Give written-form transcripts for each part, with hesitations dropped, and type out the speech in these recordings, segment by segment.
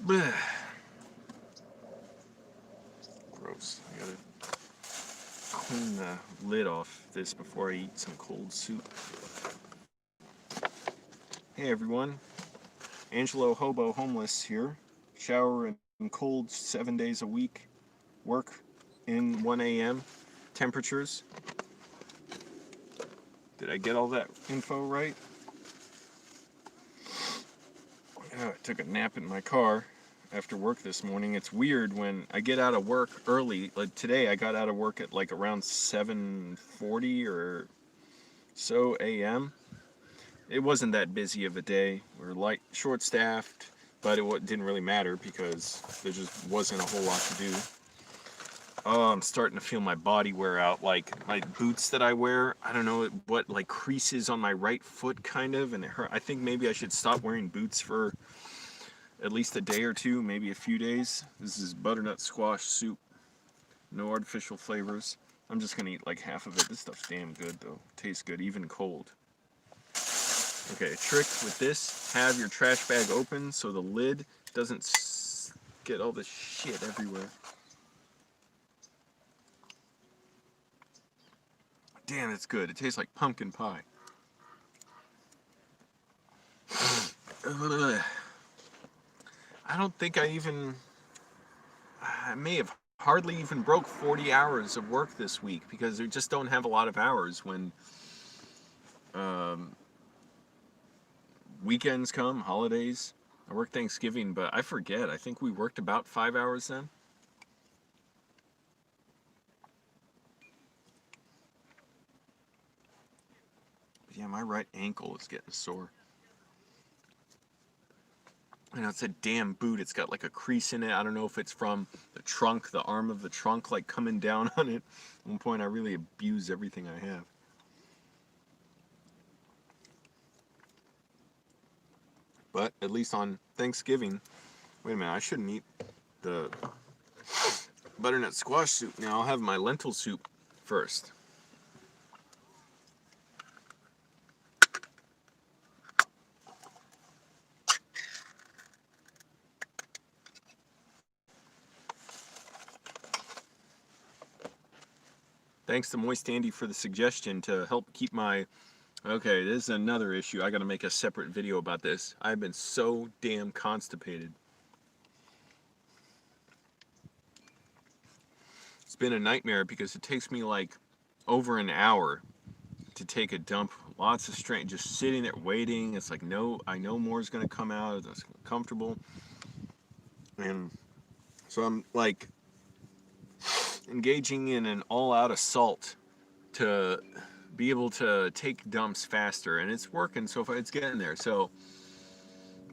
Blech. Gross. I gotta clean the lid off this before I eat some cold soup. Hey everyone, Angelo Hobo Homeless here. Shower in cold 7 days a week. Work in 1 a.m. temperatures. Did I get all that info right? I took a nap in my car after work this morning. It's weird when I get out of work early. Like today I got out of work at like around 7:40 or so a.m. It wasn't that busy of a day. We were short-staffed, but it didn't really matter because there just wasn't a whole lot to do. Oh, I'm starting to feel my body wear out. Like my boots that I wear, I don't know what, like creases on my right foot kind of, and it hurt. I think maybe I should stop wearing boots for at least a day or two, maybe a few days. This is butternut squash soup. No artificial flavors. I'm just gonna eat like half of it. This stuff's damn good though. Tastes good, even cold. Okay, a trick with this, have your trash bag open so the lid doesn't get all the shit everywhere. Damn, it's good. It tastes like pumpkin pie. I don't think I may have hardly even broke 40 hours of work this week because we just don't have a lot of hours when weekends come, holidays. I work Thanksgiving, but I forget. I think we worked about 5 hours then. But yeah, my right ankle is getting sore. You know, it's a damn boot. It's got like a crease in it. I don't know if it's from the trunk, the arm of the trunk, like coming down on it. At one point, I really abused everything I have. But at least on Thanksgiving, wait a minute, I shouldn't eat the butternut squash soup now. I'll have my lentil soup first. Thanks to Moist Andy for the suggestion to help keep my... Okay, this is another issue. I gotta make a separate video about this. I've been so damn constipated. It's been a nightmare because it takes me like over an hour to take a dump. Lots of strain, just sitting there waiting. It's like, no, I know more is gonna come out. It's comfortable. And so I'm like engaging in an all-out assault to be able to take dumps faster, and it's working so far. It's getting there. So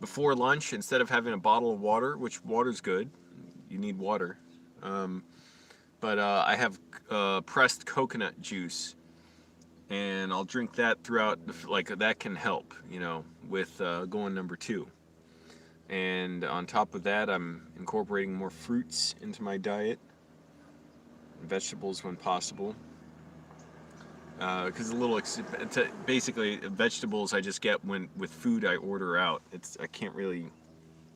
before lunch, instead of having a bottle of water, which water's good, you need water, but I have pressed coconut juice, and I'll drink that throughout. Like that can help, you know, with going number 2. And on top of that, I'm incorporating more fruits into my diet, vegetables when possible. Because basically vegetables I just get with food I order out. I can't really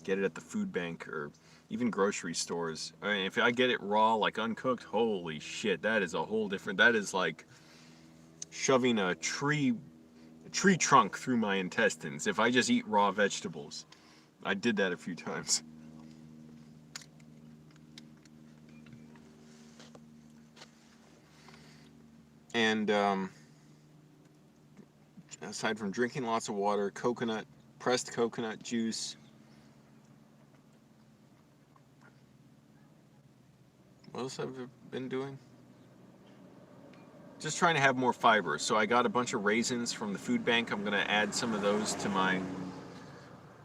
get it at the food bank or even grocery stores. I mean, if I get it raw, like uncooked, holy shit, that is a whole different. That is like shoving a tree trunk through my intestines. If I just eat raw vegetables, I did that a few times. And aside from drinking lots of water, pressed coconut juice. What else have I been doing? Just trying to have more fiber. So I got a bunch of raisins from the food bank. I'm gonna add some of those to my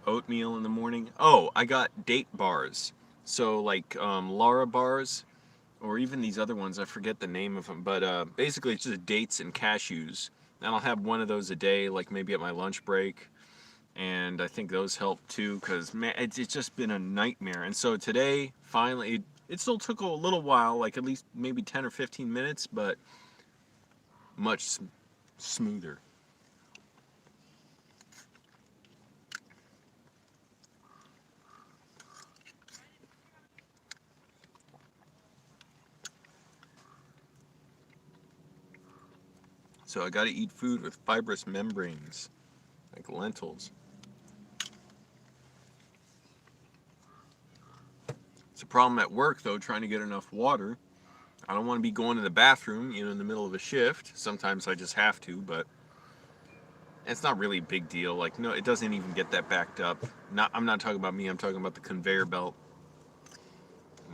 oatmeal in the morning. Oh, I got date bars. So like Lara bars, or even these other ones, I forget the name of them, but basically it's just dates and cashews. And I'll have one of those a day, like maybe at my lunch break. And I think those help too, because man, it's just been a nightmare. And so today, finally, it still took a little while, like at least maybe 10 or 15 minutes, but much smoother. So I got to eat food with fibrous membranes, like lentils. It's a problem at work, though, trying to get enough water. I don't want to be going to the bathroom, in the middle of a shift. Sometimes I just have to, but it's not really a big deal. Like, no, it doesn't even get that backed up. I'm not talking about me. I'm talking about the conveyor belt.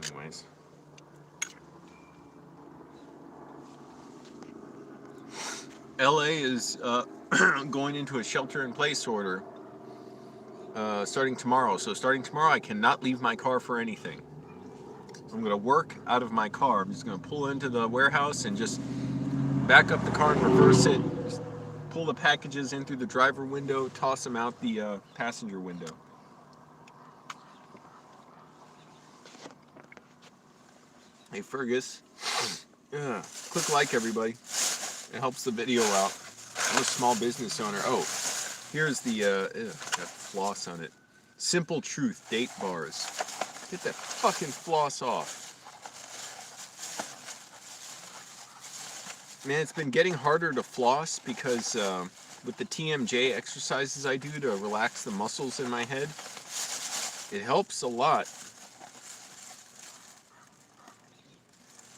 Anyways. LA is going into a shelter-in-place order starting tomorrow. So starting tomorrow, I cannot leave my car for anything. I'm going to work out of my car. I'm just going to pull into the warehouse and just back up the car and reverse it. Just pull the packages in through the driver window, toss them out the passenger window. Hey, Fergus. Click like, everybody. It helps the video out. I'm a small business owner. Oh, here's the, got floss on it. Simple Truth date bars. Get that fucking floss off. Man, it's been getting harder to floss because with the TMJ exercises I do to relax the muscles in my head, it helps a lot.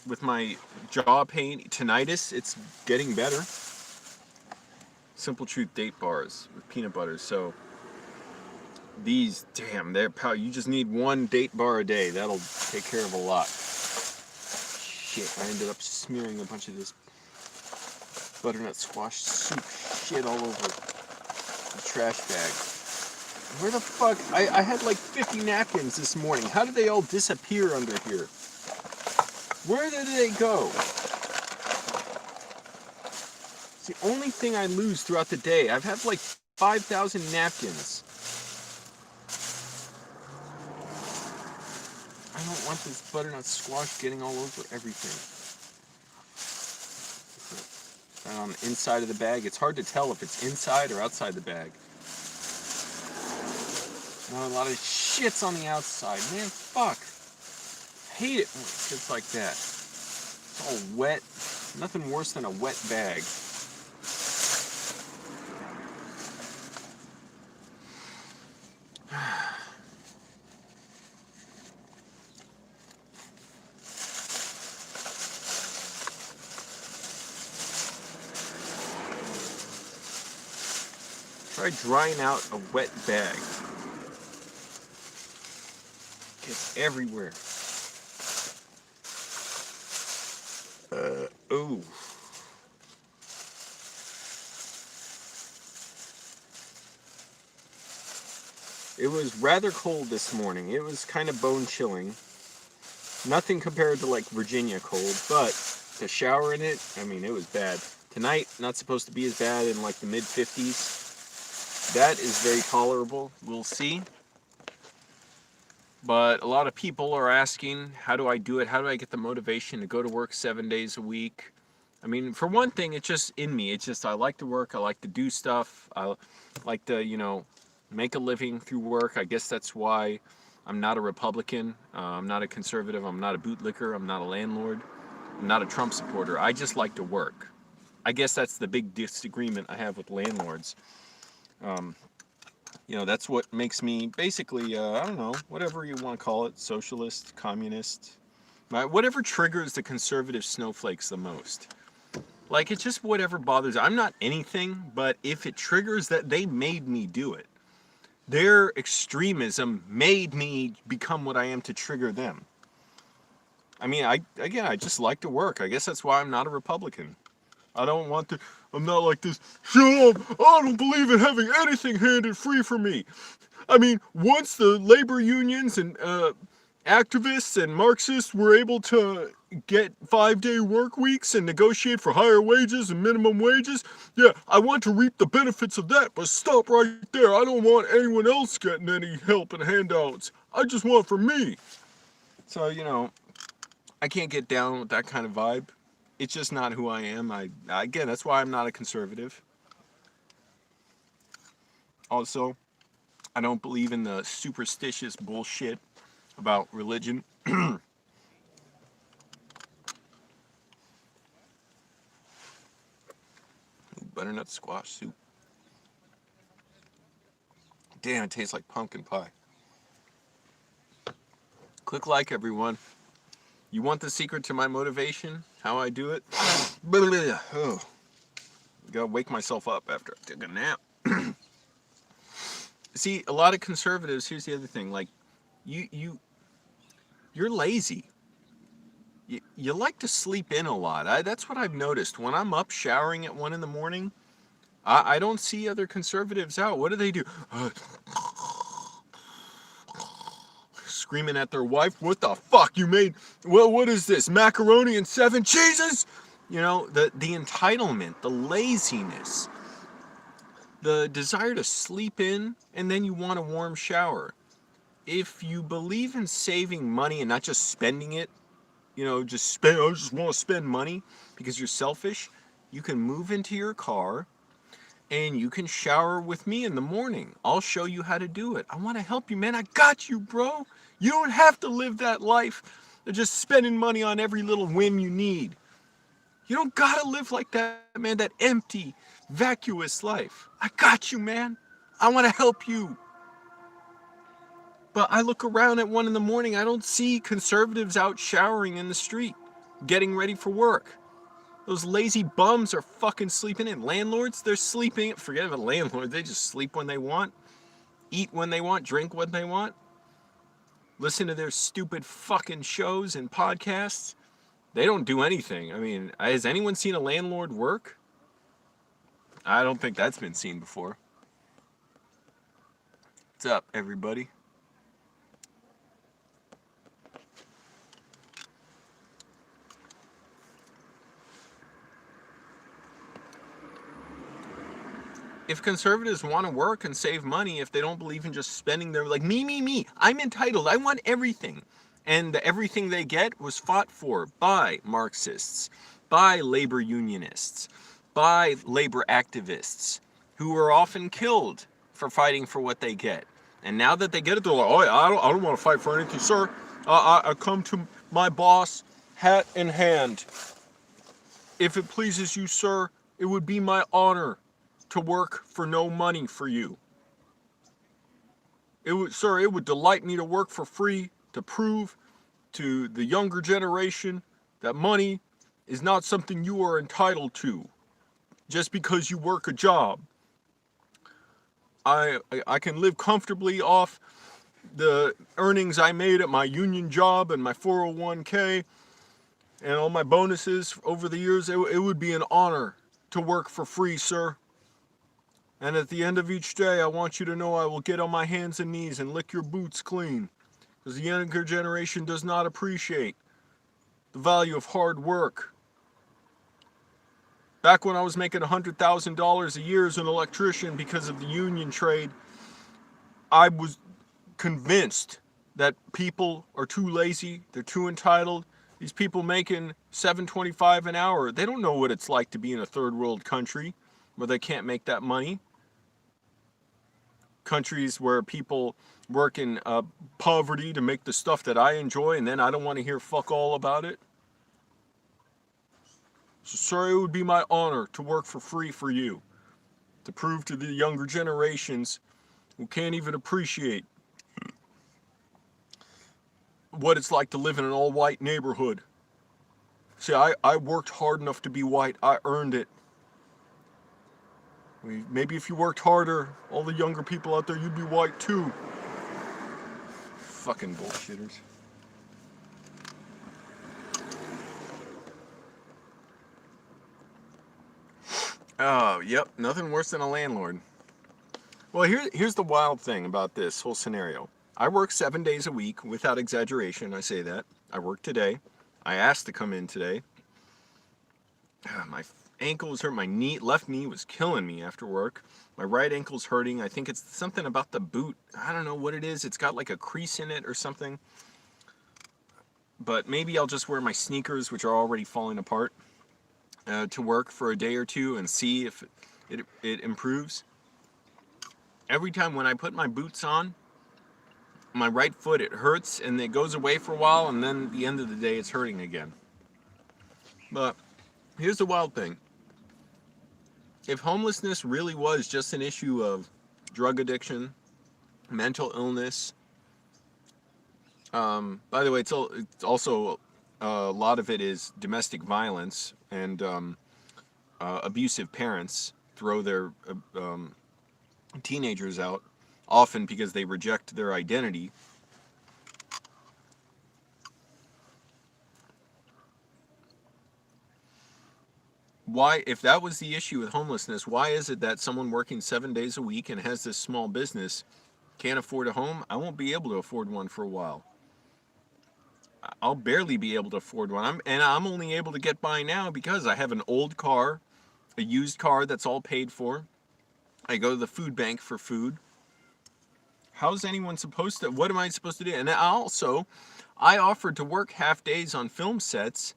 With my jaw pain, tinnitus, it's getting better. Simple Truth date bars with peanut butter. So these, damn, they're power. You just need one date bar a day. That'll take care of a lot. Shit, I ended up smearing a bunch of this butternut squash soup shit all over the trash bag. Where the fuck? I had like 50 napkins this morning. How did they all disappear under here? Where did they go? It's the only thing I lose throughout the day. I've had like 5,000 napkins. I don't want this butternut squash getting all over everything. And on the inside of the bag, it's hard to tell if it's inside or outside the bag. Not a lot of shit's on the outside. Man, fuck. I hate it when it's like that. It's all wet. Nothing worse than a wet bag. Try drying out a wet bag. Gets everywhere. Ooh. It was rather cold this morning. It was kind of bone chilling. Nothing compared to like Virginia cold, but to shower in it, I mean, it was bad. Tonight, not supposed to be as bad, in like the mid 50s. That is very tolerable. We'll see. But a lot of people are asking, how do I do it? How do I get the motivation to go to work 7 days a week? I mean, for one thing, it's just in me. It's just I like to work. I like to do stuff. I like to, make a living through work. I guess that's why I'm not a Republican. I'm not a conservative. I'm not a bootlicker. I'm not a landlord. I'm not a Trump supporter. I just like to work. I guess that's the big disagreement I have with landlords. That's what makes me basically, I don't know, whatever you want to call it, socialist, communist, whatever triggers the conservative snowflakes the most. Like, it's just whatever bothers. I'm not anything, but if it triggers that, they made me do it. Their extremism made me become what I am to trigger them. I mean, I just like to work. I guess that's why I'm not a Republican. I don't want to, I'm not like this, shut up, I don't believe in having anything handed free for me. I mean, once the labor unions and activists and Marxists were able to get 5-day work weeks and negotiate for higher wages and minimum wages, yeah, I want to reap the benefits of that, but stop right there. I don't want anyone else getting any help and handouts. I just want for me. So, I can't get down with that kind of vibe. It's just not who I am. Again, that's why I'm not a conservative. Also, I don't believe in the superstitious bullshit about religion. butternut squash soup. Damn, it tastes like pumpkin pie. Click like, everyone. You want the secret to my motivation? How I do it? Oh, gotta wake myself up after I take a nap. See, a lot of conservatives, here's the other thing, like, you're lazy. You like to sleep in a lot. That's what I've noticed. When I'm up showering at 1 in the morning, I don't see other conservatives out. What do? Screaming at their wife, what the fuck you made? Well, what is this? Macaroni and 7 cheeses? You know, the entitlement, the laziness, the desire to sleep in, and then you want a warm shower. If you believe in saving money and not just spending it, you know, I just want to spend money because you're selfish, you can move into your car and you can shower with me in the morning. I'll show you how to do it. I want to help you, man. I got you, bro. You don't have to live that life of just spending money on every little whim you need. You don't gotta live like that, man, that empty, vacuous life. I got you, man. I want to help you. But I look around at 1 in the morning, I don't see conservatives out showering in the street, getting ready for work. Those lazy bums are fucking sleeping in. Landlords, they're sleeping. Forget about landlords, they just sleep when they want, eat when they want, drink when they want, listen to their stupid fucking shows and podcasts. They don't do anything. I mean, has anyone seen a landlord work? I don't think that's been seen before. What's up, everybody? If conservatives want to work and save money, if they don't believe in just spending their, like, me, I'm entitled, I want everything. And everything they get was fought for by Marxists, by labor unionists, by labor activists, who were often killed for fighting for what they get. And now that they get it, they're like, oh, I don't want to fight for anything, sir. I come to my boss, hat in hand. If it pleases you, sir, it would be my honor to work for no money for you. It would delight me to work for free, to prove to the younger generation that money is not something you are entitled to just because you work a job. I can live comfortably off the earnings I made at my union job and my 401k and all my bonuses over the years. It would be an honor to work for free, sir. And at the end of each day, I want you to know I will get on my hands and knees and lick your boots clean. Because the younger generation does not appreciate the value of hard work. Back when I was making $100,000 a year as an electrician because of the union trade, I was convinced that people are too lazy, they're too entitled. These people making $7.25 an hour, they don't know what it's like to be in a third world country where they can't make that money. Countries where people work in poverty to make the stuff that I enjoy, and then I don't want to hear fuck all about it. So, sir, it would be my honor to work for free for you, to prove to the younger generations who can't even appreciate what it's like to live in an all-white neighborhood. See, I worked hard enough to be white. I earned it. Maybe if you worked harder, all the younger people out there, you'd be white too. Fucking bullshitters. Oh, yep, nothing worse than a landlord. Well, here's the wild thing about this whole scenario. I work 7 days a week, without exaggeration, I say that. I work today. I asked to come in today. My ankles hurt, my left knee was killing me after work. My right ankle's hurting. I think it's something about the boot. I don't know what it is. It's got like a crease in it or something. But maybe I'll just wear my sneakers, which are already falling apart, to work for a day or two and see if it improves. Every time when I put my boots on, my right foot, it hurts and it goes away for a while, and then at the end of the day it's hurting again. But here's the wild thing. If homelessness really was just an issue of drug addiction, mental illness, by the way, it's also a lot of it is domestic violence and abusive parents throw their teenagers out, often because they reject their identity. Why, if that was the issue with homelessness, why is it that someone working 7 days a week and has this small business can't afford a home? I won't be able to afford one for a while. I'll barely be able to afford one. I'm only able to get by now because I have an old car, a used car that's all paid for. I go to the food bank for food. How's anyone supposed to, what am I supposed to do? And also, I offered to work half days on film sets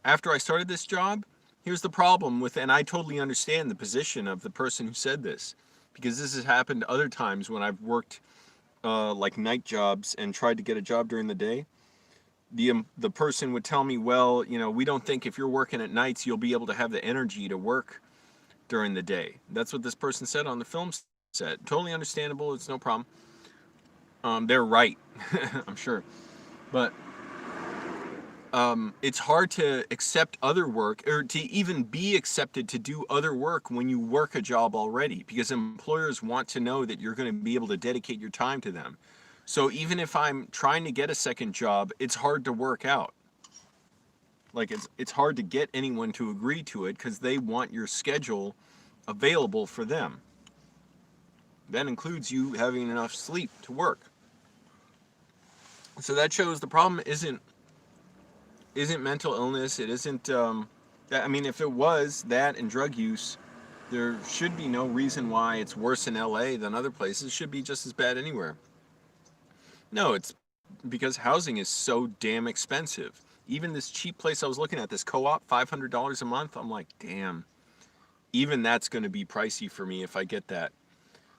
after I started this job. Here's the problem with, and I totally understand the position of the person who said this, because this has happened other times when I've worked like night jobs and tried to get a job during the day. The person would tell me, well, we don't think if you're working at nights you'll be able to have the energy to work during the day. That's what this person said on the film set. Totally understandable. It's no problem. They're right, I'm sure. But it's hard to accept other work or to even be accepted to do other work when you work a job already, because employers want to know that you're going to be able to dedicate your time to them. So even if I'm trying to get a second job, it's hard to work out. Like it's hard to get anyone to agree to it because they want your schedule available for them. That includes you having enough sleep to work. So that shows the problem isn't mental illness. It isn't. I mean, if it was that and drug use, there should be no reason why it's worse in LA than other places. It should be just as bad anywhere. No, it's because housing is so damn expensive. Even this cheap place I was looking at, this co-op, $500 a month, I'm like, damn, even that's going to be pricey for me if I get that.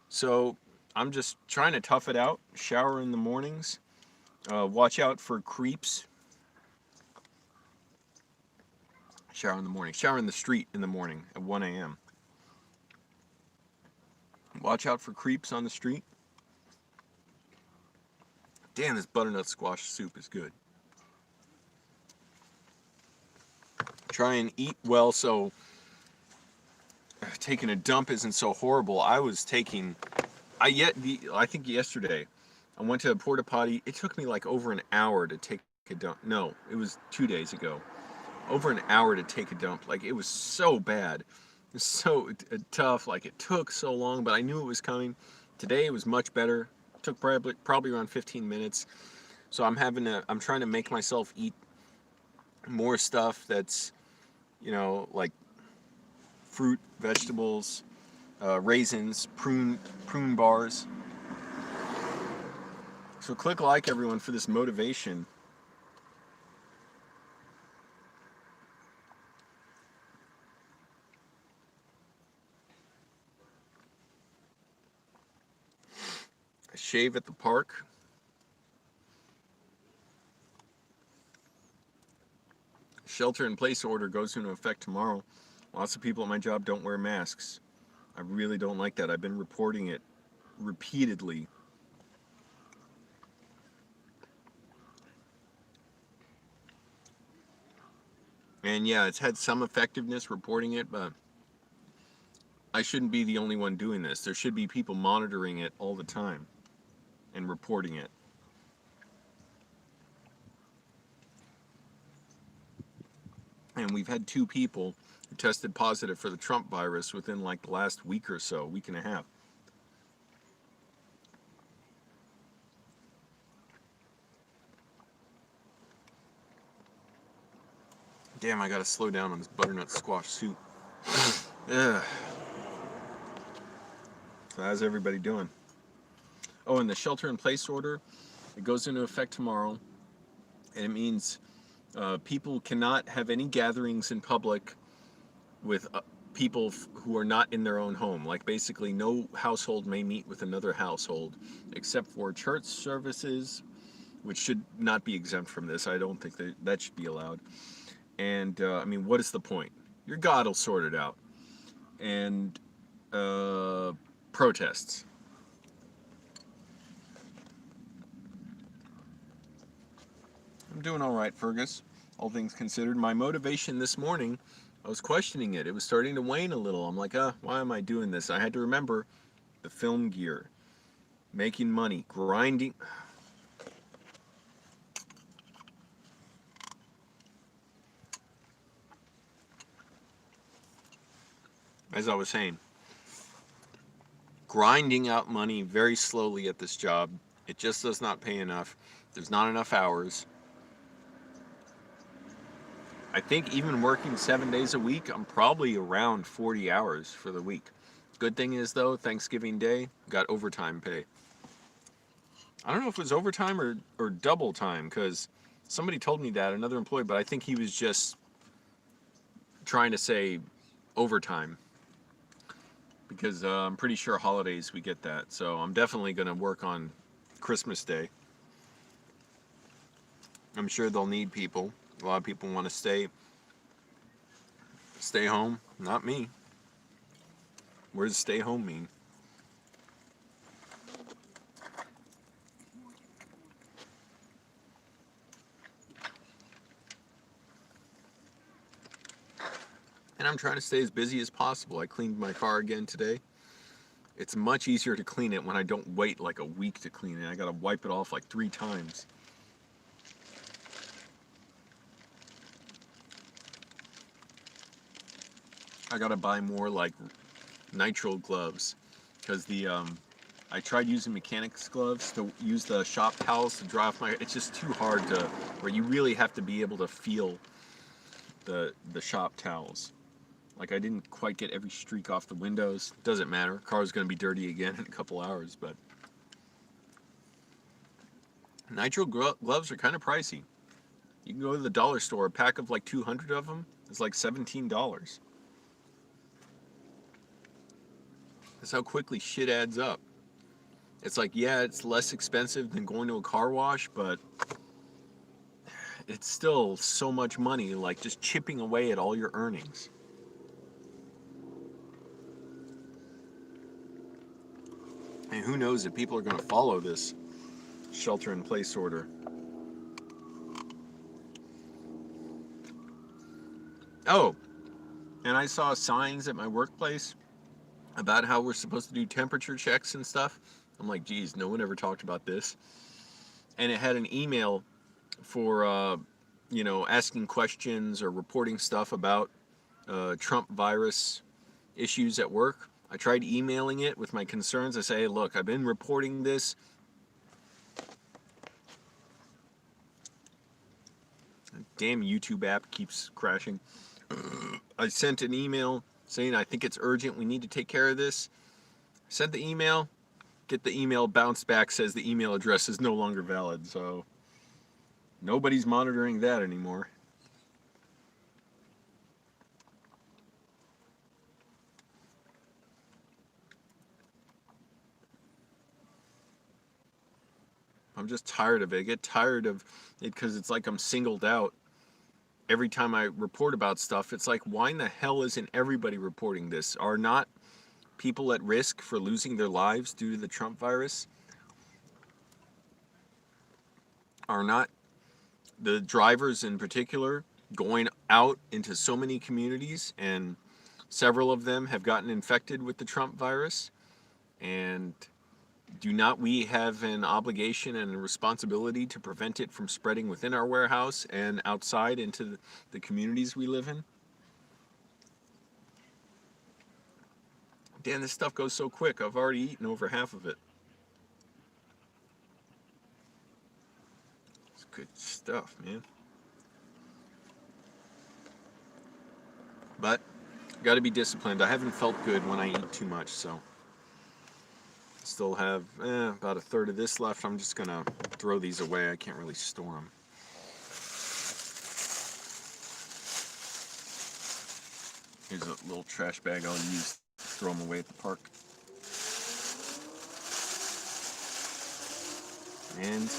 So I'm just trying to tough it out, shower in the mornings, watch out for creeps. Shower in the morning, shower in the street in the morning at 1 a.m. Watch out for creeps on the street. Damn, this butternut squash soup is good. Try and eat well so taking a dump isn't so horrible. I think yesterday I went to a porta potty. It took me like over an hour to take a dump. No, it was 2 days ago. Over an hour to take a dump. Like, it was so bad. It was so tough. Like, it took so long, but I knew it was coming. Today it was much better. It took probably around 15 minutes. So I'm trying to make myself eat more stuff that's, like fruit, vegetables, raisins, prune bars. So click like, everyone, for this motivation. A shave at the park. Shelter-in-place order goes into effect tomorrow. Lots of people at my job don't wear masks. I really don't like that. I've been reporting it repeatedly. And yeah, it's had some effectiveness reporting it, but I shouldn't be the only one doing this. There should be people monitoring it all the time and reporting it. And we've had 2 people who tested positive for the Trump virus within like the last week or so, week and a half. Damn, I gotta slow down on this butternut squash soup. Ugh. So how's everybody doing? Oh, and the shelter-in-place order, it goes into effect tomorrow, and it means people cannot have any gatherings in public with people who are not in their own home. Like, basically, no household may meet with another household, except for church services, which should not be exempt from this. I don't think that should be allowed. And, I mean, what is the point? Your God will sort it out. and protests. I'm doing all right, Fergus. All things considered, my motivation this morning, I was questioning it. It was starting to wane a little. I'm like, why am I doing this? I had to remember the film gear, making money, grinding. As I was saying, grinding out money very slowly at this job. It just does not pay enough. There's not enough hours. I think even working 7 days a week, I'm probably around 40 hours for the week. Good thing is, though, Thanksgiving Day, got overtime pay. I don't know if it was overtime or double time, because somebody told me that, another employee, but I think he was just trying to say overtime, because I'm pretty sure holidays we get that. So I'm definitely going to work on Christmas Day. I'm sure they'll need people. A lot of people want to stay home. Not me. Where does stay home mean? And I'm trying to stay as busy as possible. I cleaned my car again today. It's much easier to clean it when I don't wait like a week to clean it. I gotta wipe it off like 3 times. I gotta buy more like nitrile gloves, because I tried using mechanics gloves to use the shop towels to dry off my. It's just too hard to, where you really have to be able to feel the shop towels. Like, I didn't quite get every streak off the windows. Doesn't matter. Car's gonna be dirty again in a couple hours, but nitrile gloves are kind of pricey. You can go to the dollar store, a pack of like 200 of them is like $17. That's how quickly shit adds up. It's like, yeah, it's less expensive than going to a car wash, but it's still so much money, like just chipping away at all your earnings. And who knows if people are going to follow this shelter-in-place order. Oh, and I saw signs at my workplace about how we're supposed to do temperature checks and stuff. I'm like, geez, no one ever talked about this. And it had an email for, asking questions or reporting stuff about Trump virus issues at work. I tried emailing it with my concerns. I say, hey, look, I've been reporting this. Damn YouTube app keeps crashing. I sent an email saying I think it's urgent. We need to take care of this. Sent the email. Get the email bounced back, says the email address is no longer valid. So nobody's monitoring that anymore. I'm just tired of it. I get tired of it because it's like I'm singled out. Every time I report about stuff, it's like, why in the hell isn't everybody reporting this? Are not people at risk for losing their lives due to the Trump virus? Are not the drivers in particular going out into so many communities, and several of them have gotten infected with the Trump virus? And do not we have an obligation and a responsibility to prevent it from spreading within our warehouse and outside into the communities we live in? Dan, this stuff goes so quick. I've already eaten over half of it. It's good stuff, man. But got to be disciplined. I haven't felt good when I eat too much, so still have about a third of this left. I'm just gonna throw these away. I can't really store them. Here's a little trash bag I'll use to throw them away at the park. And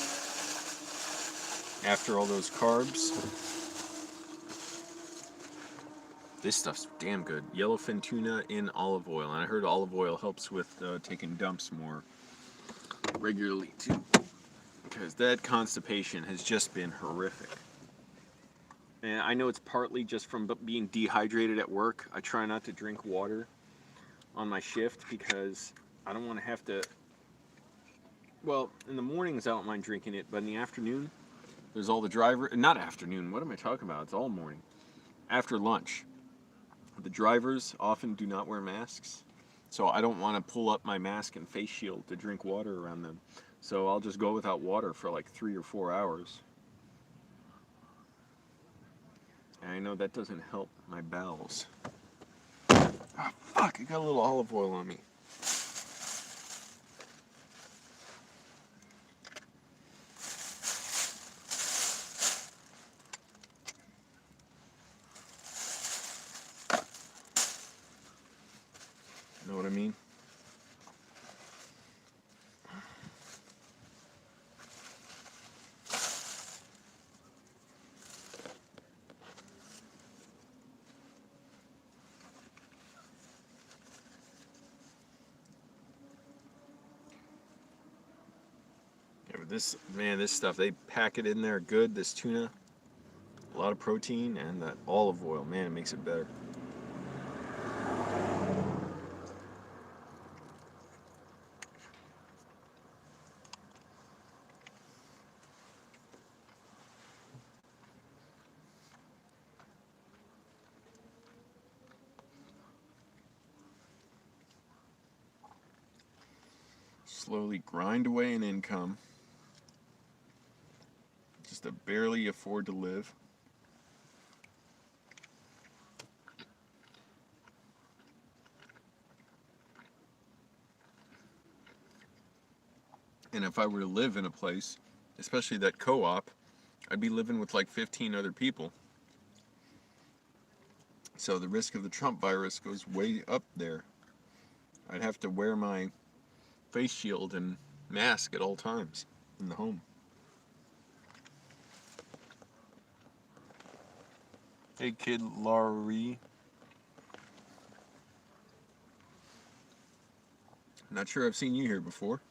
after all those carbs, This stuff's damn good. Yellowfin tuna in olive oil. And I heard olive oil helps with taking dumps more regularly too. Because that constipation has just been horrific. And I know it's partly just from being dehydrated at work. I try not to drink water on my shift because I don't want to have to... Well, in the mornings I don't mind drinking it, but in the afternoon, there's all the driver... Not afternoon, what am I talking about? It's all morning. After lunch. The drivers often do not wear masks, so I don't want to pull up my mask and face shield to drink water around them. So I'll just go without water for like 3 or 4 hours. And I know that doesn't help my bowels. Ah, fuck, I got a little olive oil on me. Know what I mean? Yeah, but this, man, this stuff, they pack it in there good, this tuna. A lot of protein, and that olive oil, man, it makes it better. Slowly grind away an income just to barely afford to live. And if I were to live in a place, especially that co-op, I'd be living with like 15 other people. So the risk of the Trump virus goes way up there. I'd have to wear my face shield and mask at all times in the home. Hey, kid Laurie. Not sure I've seen you here before.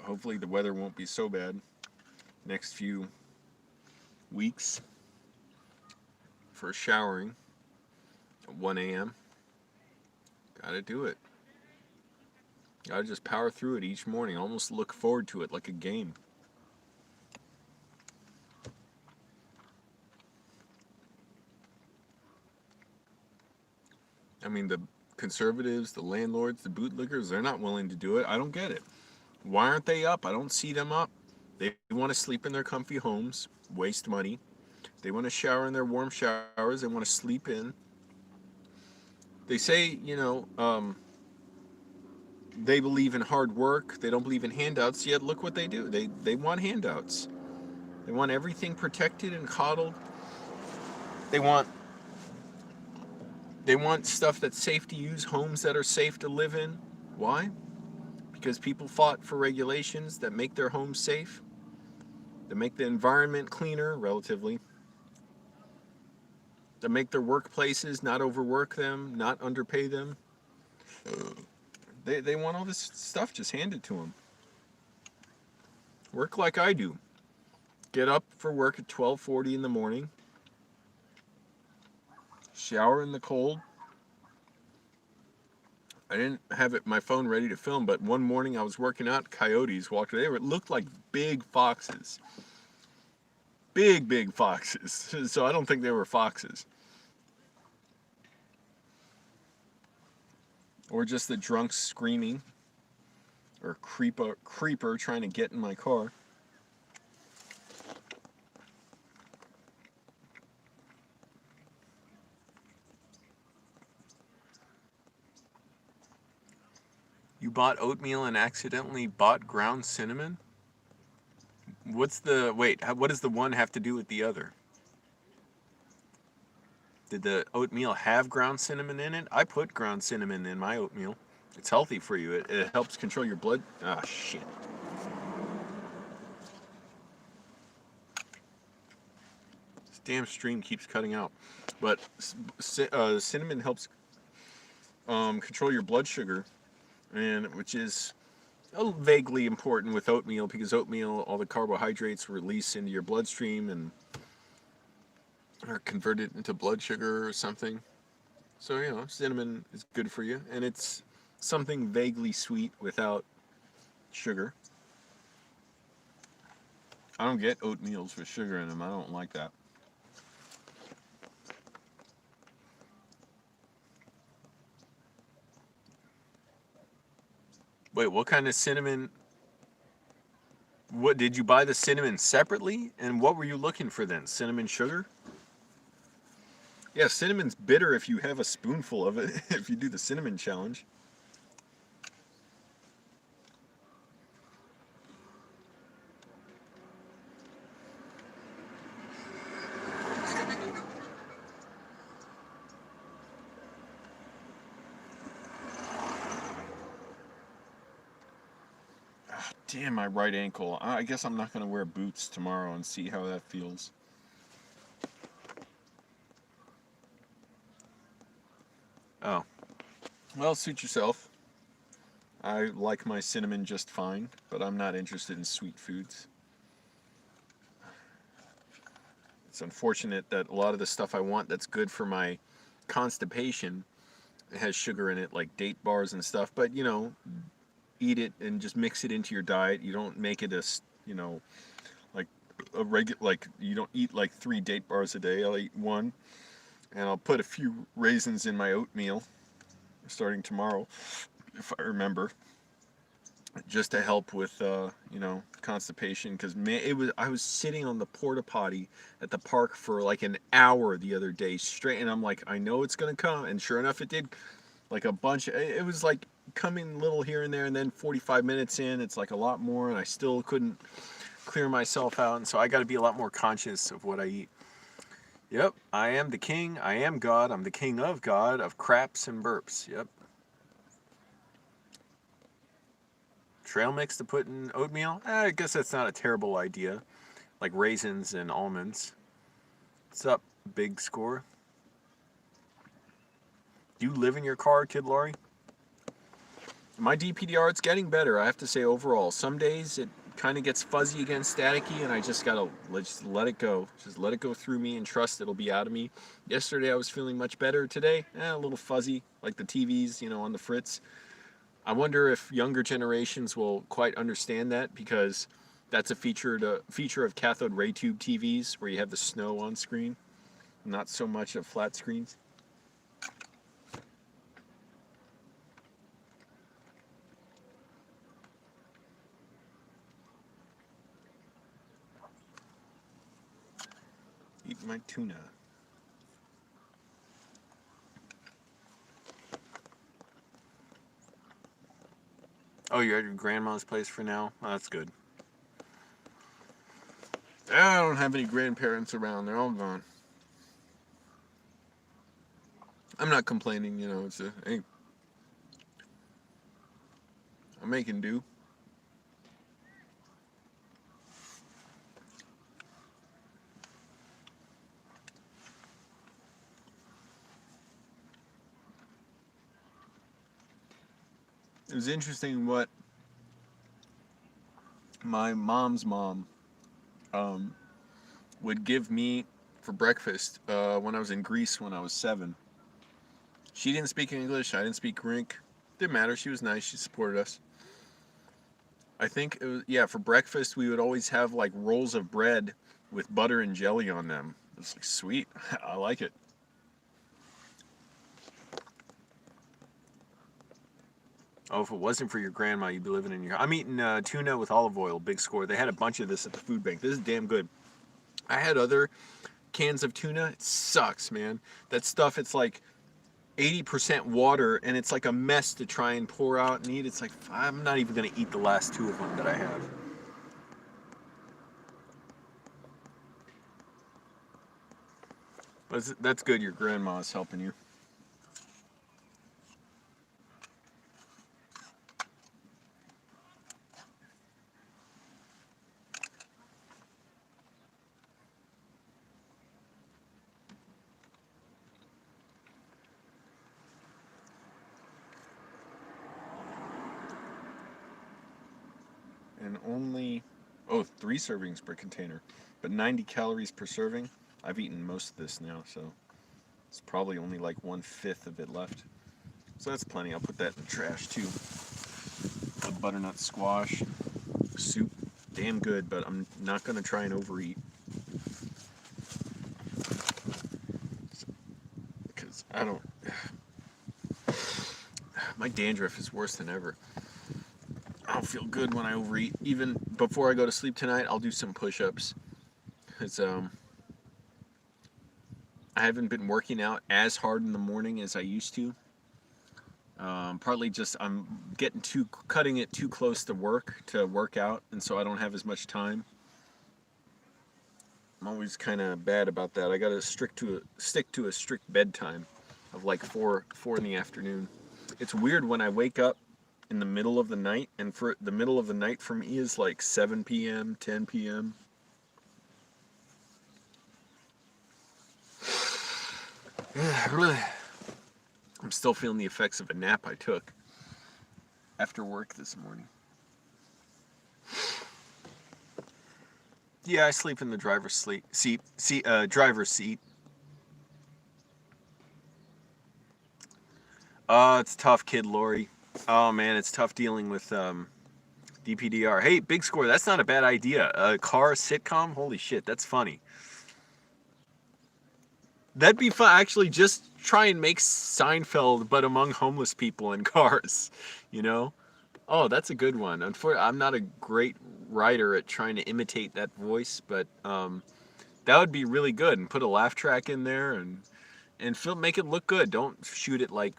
Hopefully the weather won't be so bad next few weeks for showering at 1 a.m. Gotta do it. Gotta just power through it each morning. Almost look forward to it like a game. I mean, the conservatives, the landlords, the bootlickers, they're not willing to do it. I don't get it. Why aren't they up? I don't see them up. They want to sleep in their comfy homes, waste money. They want to shower in their warm showers. They want to sleep in. They say, they believe in hard work. They don't believe in handouts. Yet look what they do. They want handouts. They want everything protected and coddled. They want stuff that's safe to use, homes that are safe to live in. Why? Because people fought for regulations that make their homes safe, that make the environment cleaner, relatively, that make their workplaces not overwork them, not underpay them. They want all this stuff just handed to them. Work like I do. Get up for work at 12:40 in the morning. Shower in the cold. I didn't have my phone ready to film, but one morning I was working out, coyotes walked. It looked like big foxes. Big foxes. So I don't think they were foxes. Or just the drunks screaming. Or creeper trying to get in my car. You bought oatmeal and accidentally bought ground cinnamon? What does the one have to do with the other? Did the oatmeal have ground cinnamon in it? I put ground cinnamon in my oatmeal. It's healthy for you. It helps control your blood. Ah, shit. This damn stream keeps cutting out. But cinnamon helps control your blood sugar, and which is vaguely important with oatmeal, because oatmeal, all the carbohydrates release into your bloodstream and are converted into blood sugar or something. So, cinnamon is good for you, and it's something vaguely sweet without sugar. I don't get oatmeals with sugar in them. I don't like that. Wait, what kind of cinnamon? What did you buy the cinnamon separately? And what were you looking for then? Cinnamon sugar? Yeah, cinnamon's bitter if you have a spoonful of it, if you do the cinnamon challenge. Damn, my right ankle. I guess I'm not going to wear boots tomorrow and see how that feels. Oh. Well, suit yourself. I like my cinnamon just fine, but I'm not interested in sweet foods. It's unfortunate that a lot of the stuff I want that's good for my constipation has sugar in it, like date bars and stuff, but, eat it and just mix it into your diet. You don't make it like a regular, like you don't eat like 3 date bars a day. I'll eat 1, and I'll put a few raisins in my oatmeal starting tomorrow, if I remember, just to help with constipation. Because I was sitting on the porta potty at the park for like an hour the other day straight, and I'm like, I know it's gonna come, and sure enough, it did. Like a bunch. It was like coming little here and there, and then 45 minutes in, it's like a lot more, and I still couldn't clear myself out, and so I got to be a lot more conscious of what I eat. Yep, I am the king. I am God. I'm the king of God of craps and burps. Yep. Trail mix to put in oatmeal? I guess that's not a terrible idea. Like raisins and almonds. What's up, big score? Do you live in your car, Kid Laurie? My DPDR, it's getting better, I have to say, overall. Some days it kind of gets fuzzy again, staticky, and I just gotta just let it go. Just let it go through me and trust it'll be out of me. Yesterday I was feeling much better. Today, a little fuzzy, like the TVs, on the fritz. I wonder if younger generations will quite understand that, because that's a feature of cathode ray tube TVs, where you have the snow on screen, not so much of flat screens. Eat my tuna. Oh, you're at your grandma's place for now? Oh, that's good. I don't have any grandparents around. They're all gone. I'm not complaining, hey, I'm making do. It was interesting what my mom's mom would give me for breakfast when I was in Greece when I was 7. She didn't speak English. I didn't speak Greek. Didn't matter. She was nice. She supported us. I think it was, for breakfast we would always have like rolls of bread with butter and jelly on them. It was like, sweet. I like it. Oh, if it wasn't for your grandma, you'd be living in your... I'm eating tuna with olive oil, big score. They had a bunch of this at the food bank. This is damn good. I had other cans of tuna. It sucks, man. That stuff, it's like 80% water, and it's like a mess to try and pour out and eat. It's like, I'm not even going to eat the last 2 of them that I have. But that's good your grandma's helping you. And only, 3 servings per container, but 90 calories per serving. I've eaten most of this now, so it's probably only like 1/5 of it left. So that's plenty. I'll put that in the trash too. A butternut squash soup, damn good, but I'm not gonna try and overeat because I don't. My dandruff is worse than ever. I don't feel good when I overeat. Even before I go to sleep tonight, I'll do some push-ups. It's I haven't been working out as hard in the morning as I used to. Partly just I'm cutting it too close to work out, and so I don't have as much time. I'm always kind of bad about that. I gotta stick to a strict bedtime of like 4 in the afternoon. It's weird when I wake up in the middle of the night, and for the middle of the night for me is like 7 p.m., 10 p.m. I'm still feeling the effects of a nap I took after work this morning. Yeah, I sleep in the driver's seat. It's tough, kid Lori. Oh man, it's tough dealing with DPDR. Hey, Big Score, that's not a bad idea. A car sitcom? Holy shit, that's funny. That'd be fun. Actually, just try and make Seinfeld, but among homeless people in cars, you know? Oh, that's a good one. Unfortunately, I'm not a great writer at trying to imitate that voice, but that would be really good. And put a laugh track in there and make it look good. Don't shoot it like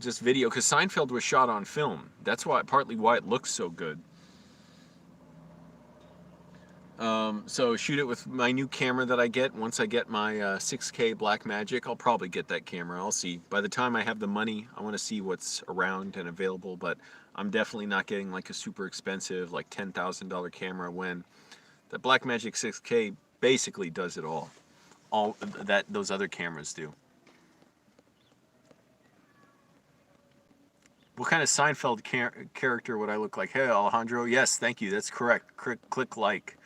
just video, because Seinfeld was shot on film. That's partly why it looks so good. So shoot it with my new camera that I get. Once I get my 6K Blackmagic, I'll probably get that camera. I'll see. By the time I have the money, I want to see what's around and available, but I'm definitely not getting like a super expensive, like $10,000 camera when the Blackmagic 6K basically does it all. All that those other cameras do. What kind of Seinfeld character would I look like? Hey, Alejandro. Yes, thank you. That's correct. Click like.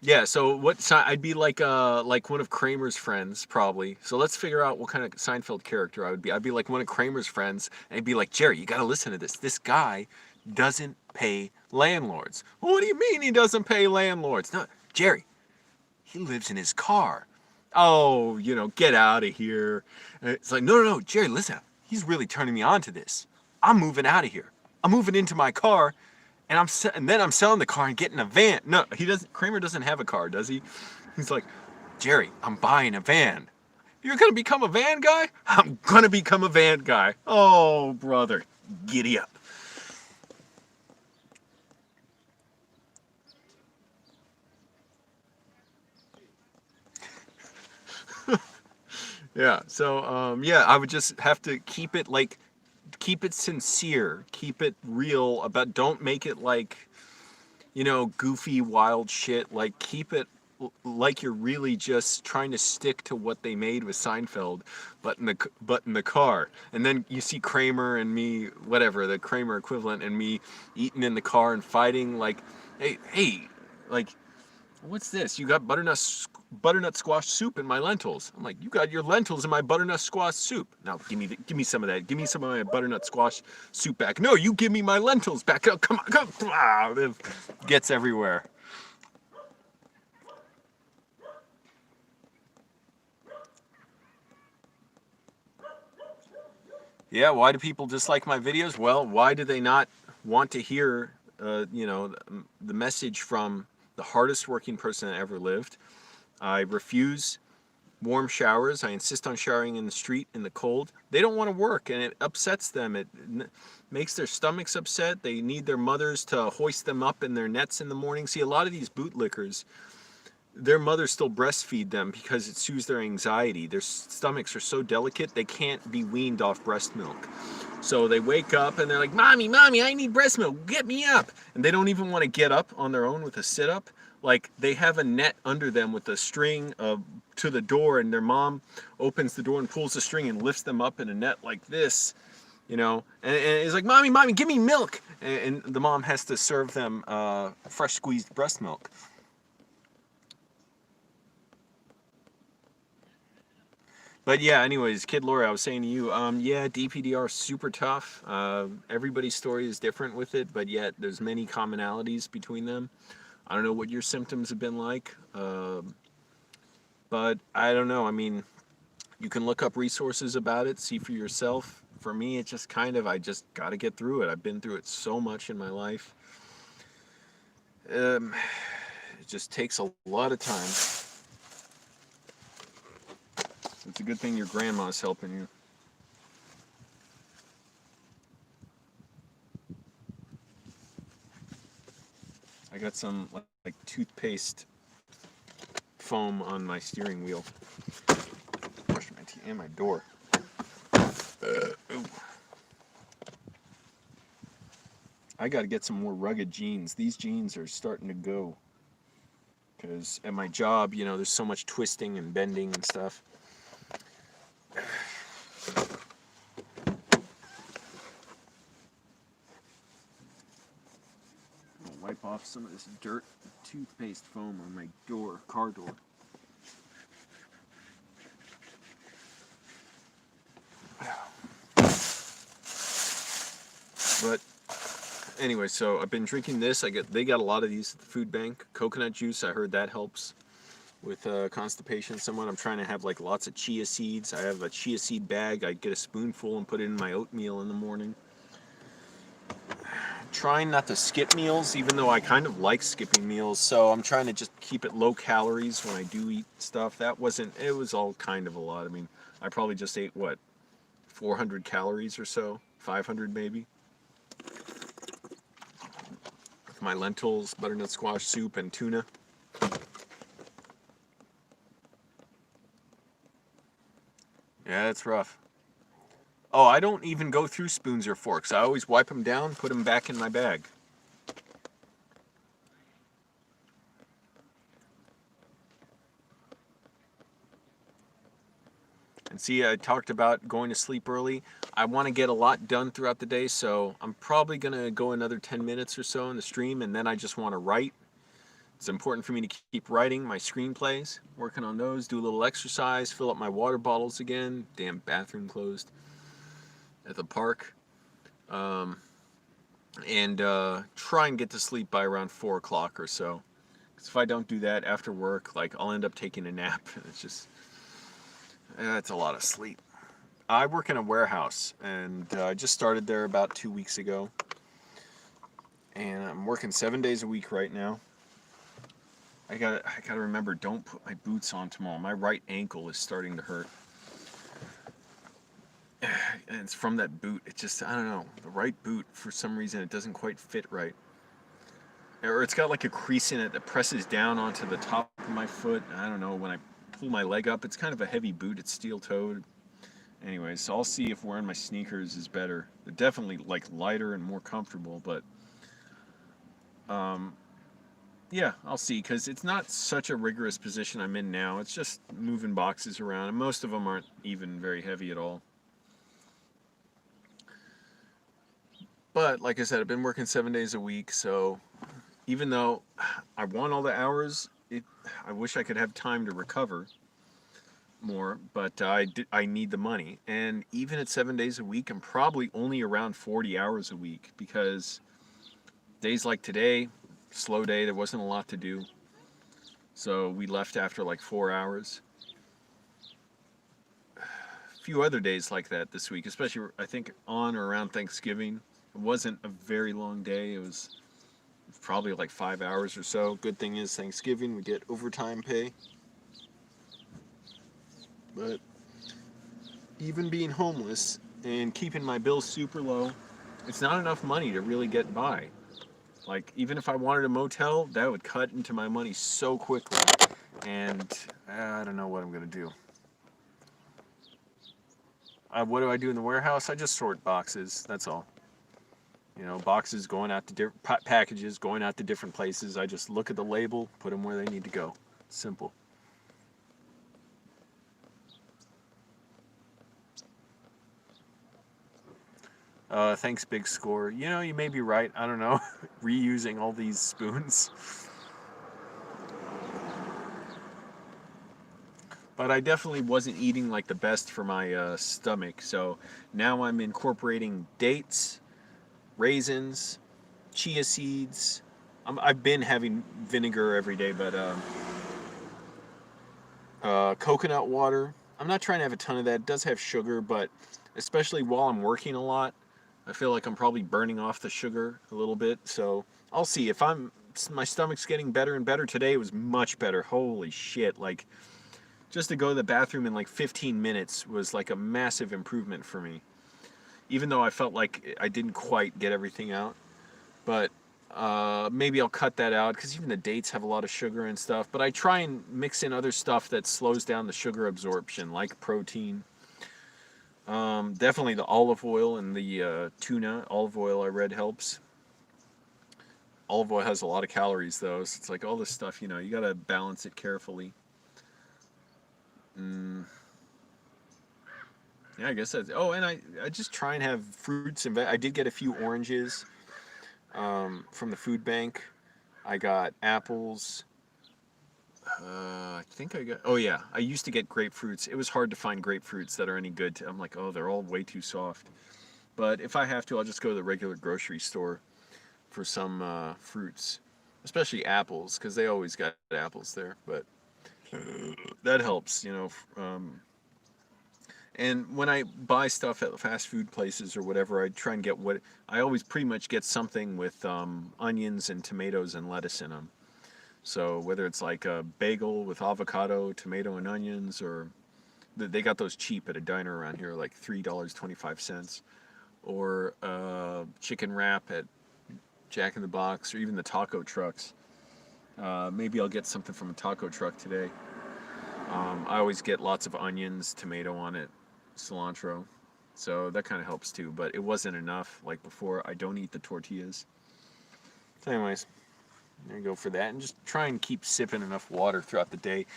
Yeah, so I'd be like one of Kramer's friends, probably. So let's figure out what kind of Seinfeld character I would be. I'd be like one of Kramer's friends, and I'd be like, Jerry, you gotta listen to this. This guy doesn't pay landlords. Well, what do you mean he doesn't pay landlords? No, Jerry, he lives in his car. Oh, get out of here. And it's like, no, Jerry, listen, he's really turning me on to this. I'm moving out of here. I'm moving into my car, and then I'm selling the car and getting a van. No, he doesn't. Kramer doesn't have a car, does he? He's like, Jerry, I'm buying a van. You're gonna become a van guy? I'm gonna become a van guy. Oh, brother, giddy up. Yeah, so yeah, I would just have to keep it sincere, keep it real, don't make it like, goofy, wild shit. Like, keep it like you're really just trying to stick to what they made with Seinfeld, but in the car. And then you see Kramer and me, whatever, the Kramer equivalent, and me eating in the car and fighting like, hey, like, what's this? You got butternut squash soup in my lentils. I'm like, you got your lentils in my butternut squash soup. Now give me some of that. Give me some of my butternut squash soup back. No, you give me my lentils back. Oh, come on. Ah, it gets everywhere. Yeah, why do people dislike my videos? Well, why do they not want to hear, the message from the hardest working person that ever lived? I refuse warm showers. I insist on showering in the street in the cold. They don't want to work, and it upsets them. It makes their stomachs upset. They need their mothers to hoist them up in their nets in the morning. See, a lot of these bootlickers, their mothers still breastfeed them because it soothes their anxiety. Their stomachs are so delicate, they can't be weaned off breast milk. So they wake up and they're like, Mommy, Mommy, I need breast milk. Get me up. And they don't even want to get up on their own with a sit-up. Like, they have a net under them with a string to the door, and their mom opens the door and pulls the string and lifts them up in a net like this, you know. And it's like, Mommy, Mommy, give me milk. And the mom has to serve them fresh squeezed breast milk. But yeah, anyways, Kid Lori, I was saying to you, yeah, DPDR is super tough. Everybody's story is different with it, but yet there's many commonalities between them. I don't know what your symptoms have been like, but I don't know. I mean, you can look up resources about it, see for yourself. For me, it's just kind of, I just got to get through it. I've been through it so much in my life. It just takes a lot of time. It's a good thing your grandma's helping you. I got some like toothpaste foam on my steering wheel. Brush my teeth and my door. I got to get some more rugged jeans. These jeans are starting to go. Because at my job, you know, there's so much twisting and bending and stuff. I'll wipe off some of this dirt, toothpaste foam on my door, car door. But anyway, so I've been drinking this. They got a lot of these at the food bank. Coconut juice, I heard that helps with constipation somewhat. I'm trying to have like lots of chia seeds. I have a chia seed bag. I get a spoonful and put it in my oatmeal in the morning. Trying not to skip meals, even though I kind of like skipping meals. So I'm trying to just keep it low calories when I do eat stuff. It was all kind of a lot. I mean, I probably just ate, what, 400 calories or so? 500 maybe? With my lentils, butternut squash soup, and tuna. Yeah, that's rough. Oh, I don't even go through spoons or forks. I always wipe them down, put them back in my bag. And see, I talked about going to sleep early. I want to get a lot done throughout the day, so I'm probably going to go another 10 minutes or so in the stream, and then I just want to write. It's important for me to keep writing my screenplays, working on those, do a little exercise, fill up my water bottles again. Damn bathroom closed at the park. And try and get to sleep by around 4 o'clock or so. Because if I don't do that after work, like, I'll end up taking a nap. It's just, it's a lot of sleep. I work in a warehouse, and I just started there about 2 weeks ago. And I'm working 7 days a week right now. I gotta remember, don't put my boots on tomorrow. My right ankle is starting to hurt. And it's from that boot. It just, I don't know, the right boot, for some reason, it doesn't quite fit right. Or it's got like a crease in it that presses down onto the top of my foot. I don't know, when I pull my leg up, it's kind of a heavy boot. It's steel-toed. Anyway, so I'll see if wearing my sneakers is better. They're definitely like lighter and more comfortable, but yeah, I'll see, because it's not such a rigorous position I'm in now. It's just moving boxes around, and most of them aren't even very heavy at all. But like I said, I've been working 7 days a week, so even though I want all the hours, I wish I could have time to recover more, but I need the money. And even at 7 days a week, I'm probably only around 40 hours a week, because days like today, slow day, there wasn't a lot to do. So we left after like 4 hours. A few other days like that this week, especially I think on or around Thanksgiving. It wasn't a very long day. It was probably like 5 hours or so. Good thing is Thanksgiving, we get overtime pay. But even being homeless and keeping my bills super low, it's not enough money to really get by. Like, even if I wanted a motel, that would cut into my money so quickly. And I don't know what I'm going to do. What do I do in the warehouse? I just sort boxes. That's all. You know, boxes going out to packages going out to different places. I just look at the label, put them where they need to go. Simple. Thanks, Big Score. You know, you may be right. I don't know. Reusing all these spoons. But I definitely wasn't eating like the best for my stomach. So now I'm incorporating dates, raisins, chia seeds. I've been having vinegar every day, but coconut water. I'm not trying to have a ton of that. It does have sugar, but especially while I'm working a lot, I feel like I'm probably burning off the sugar a little bit. So I'll see if my stomach's getting better and better. Today it was much better. Holy shit. Like, just to go to the bathroom in like 15 minutes was like a massive improvement for me. Even though I felt like I didn't quite get everything out. But maybe I'll cut that out because even the dates have a lot of sugar and stuff. But I try and mix in other stuff that slows down the sugar absorption, like protein. Definitely the olive oil and the tuna. Olive oil I read helps. Olive oil has a lot of calories though, so it's like all this stuff, you gotta balance it carefully. Mm, yeah, I guess that's. Oh, and I just try and have fruits and I did get a few oranges from the food bank. I got apples. I think I got. Oh yeah, I used to get grapefruits. It was hard to find grapefruits that are any good. I'm like, oh, they're all way too soft. But if I have to, I'll just go to the regular grocery store for some fruits, especially apples, because they always got apples there. But that helps. And when I buy stuff at fast food places or whatever, I try and get I always pretty much get something with onions and tomatoes and lettuce in them. So whether it's like a bagel with avocado, tomato, and onions, or they got those cheap at a diner around here, like $3.25, or chicken wrap at Jack in the Box, or even the taco trucks. Maybe I'll get something from a taco truck today. I always get lots of onions, tomato on it, cilantro. So that kind of helps too, but it wasn't enough. Like before, I don't eat the tortillas. So anyways, there you go for that. And just try and keep sipping enough water throughout the day.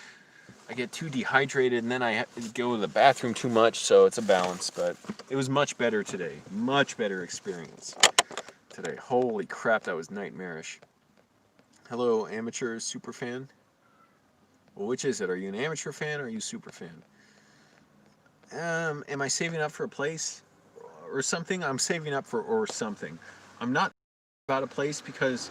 I get too dehydrated and then I go to the bathroom too much, so it's a balance. But it was much better today. Much better experience today. Holy crap, that was nightmarish. Hello, amateur super fan. Well, which is it? Are you an amateur fan or are you super fan? Am I saving up for a place or something? I'm saving up for or something. I'm not about a place because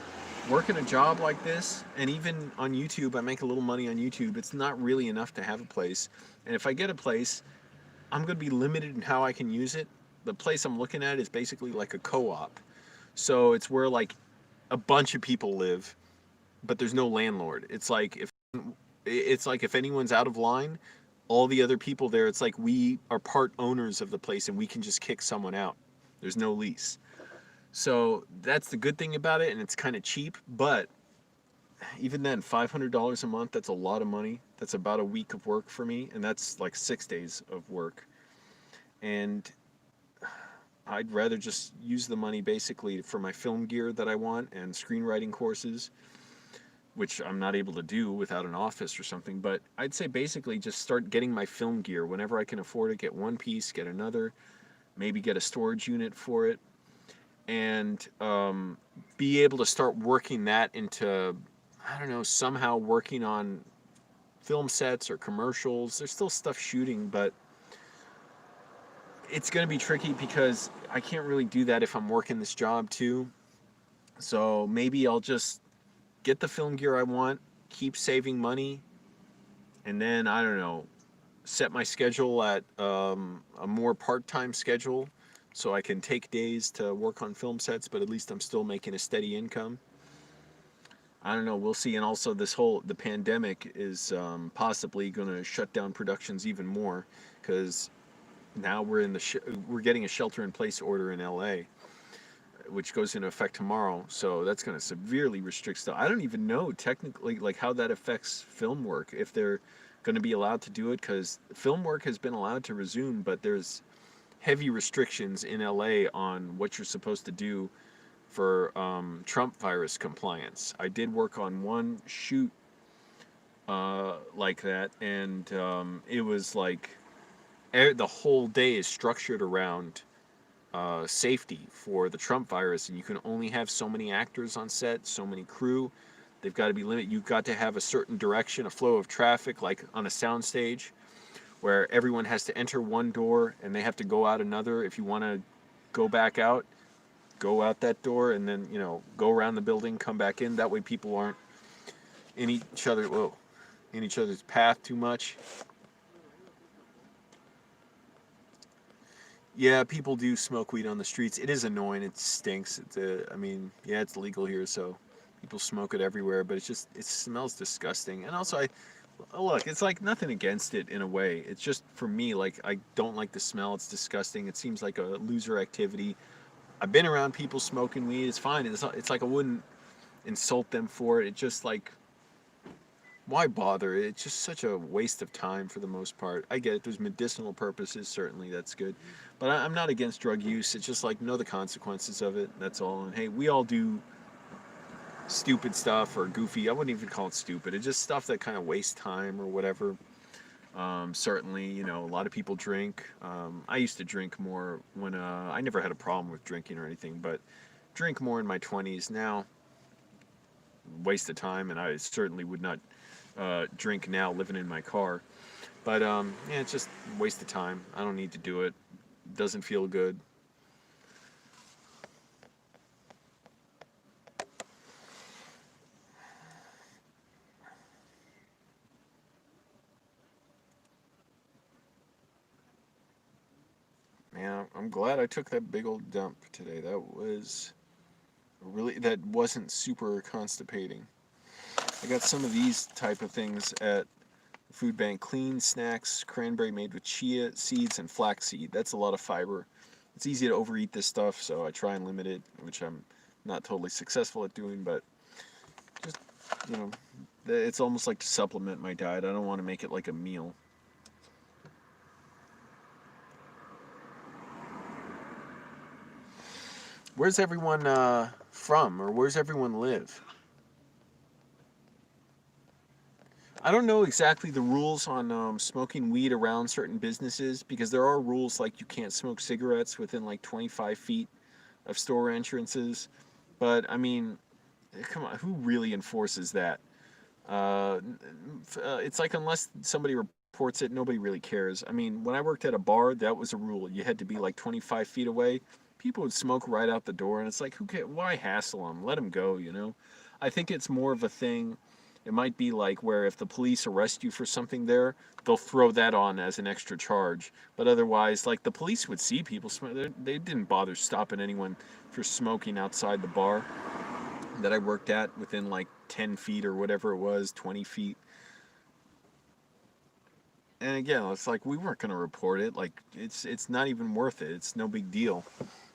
working a job like this, and even on YouTube, I make a little money on YouTube. It's not really enough to have a place. And if I get a place, I'm going to be limited in how I can use it. The place I'm looking at is basically like a co-op. So it's where like a bunch of people live, but there's no landlord. It's like if anyone's out of line, all the other people there, it's like we are part owners of the place and we can just kick someone out. There's no lease. So that's the good thing about it, and it's kind of cheap, but even then, $500 a month, that's a lot of money. That's about a week of work for me, and that's like 6 days of work. And I'd rather just use the money basically for my film gear that I want and screenwriting courses, which I'm not able to do without an office or something. But I'd say basically just start getting my film gear whenever I can afford it. Get one piece, get another, maybe get a storage unit for it, and be able to start working that into, I don't know, somehow working on film sets or commercials. There's still stuff shooting, but it's going to be tricky because I can't really do that if I'm working this job too. So maybe I'll just get the film gear I want, keep saving money, and then, I don't know, set my schedule at a more part-time schedule so I can take days to work on film sets, but at least I'm still making a steady income. I don't know. We'll see. And also, the pandemic is possibly going to shut down productions even more because now we're getting a shelter-in-place order in LA, which goes into effect tomorrow. So that's going to severely restrict stuff. I don't even know technically like how that affects film work, if they're going to be allowed to do it, because film work has been allowed to resume, but there's heavy restrictions in LA on what you're supposed to do for Trump virus compliance. I did work on one shoot like that, and it was like the whole day is structured around safety for the Trump virus, and you can only have so many actors on set, so many crew. They've got to be limited. You've got to have a certain direction, a flow of traffic, like on a soundstage, where everyone has to enter one door and they have to go out another. If you want to go back out, go out that door, and then go around the building, come back in. That way, people aren't in each other's path too much. Yeah, people do smoke weed on the streets. It is annoying. It stinks. I mean, yeah, it's legal here, so people smoke it everywhere. But it smells disgusting. And also, look, it's like nothing against it in a way. It's just for me, like I don't like the smell. It's disgusting. It seems like a loser activity. I've been around people smoking weed. It's fine. It's like I wouldn't insult them for it. It's just like, why bother? It's just such a waste of time for the most part. I get it. There's medicinal purposes. Certainly, that's good. But I'm not against drug use. It's just like, know the consequences of it. That's all. And hey, we all do stupid stuff or goofy. I wouldn't even call it stupid. It's just stuff that kind of wastes time or whatever. Certainly, a lot of people drink. I used to drink more when I never had a problem with drinking or anything, but drink more in my 20s. Now, waste of time, and I certainly would not drink now living in my car. But yeah, it's just waste of time. I don't need to do it. Doesn't feel good. Man, I'm glad I took that big old dump today. That wasn't super constipating. I got some of these type of things at food bank. Clean snacks, cranberry made with chia seeds and flaxseed. That's a lot of fiber. It's easy to overeat this stuff, so I try and limit it, which I'm not totally successful at doing, but just, you know, it's almost like to supplement my diet. I don't want to make it like a meal. Where's everyone from, or where's everyone live? I don't know exactly the rules on smoking weed around certain businesses, because there are rules like you can't smoke cigarettes within like 25 feet of store entrances. But I mean, come on, who really enforces that? It's like unless somebody reports it, nobody really cares. I mean, when I worked at a bar, that was a rule. You had to be like 25 feet away. People would smoke right out the door, and it's like, who cares? Why hassle them? Let them go, you know? I think it's more of a thing. It might be like where if the police arrest you for something there, they'll throw that on as an extra charge. But otherwise, like the police would see people smoke. They didn't bother stopping anyone for smoking outside the bar that I worked at within like 10 feet or whatever it was, 20 feet. And again, it's like we weren't going to report it. Like it's not even worth it. It's no big deal.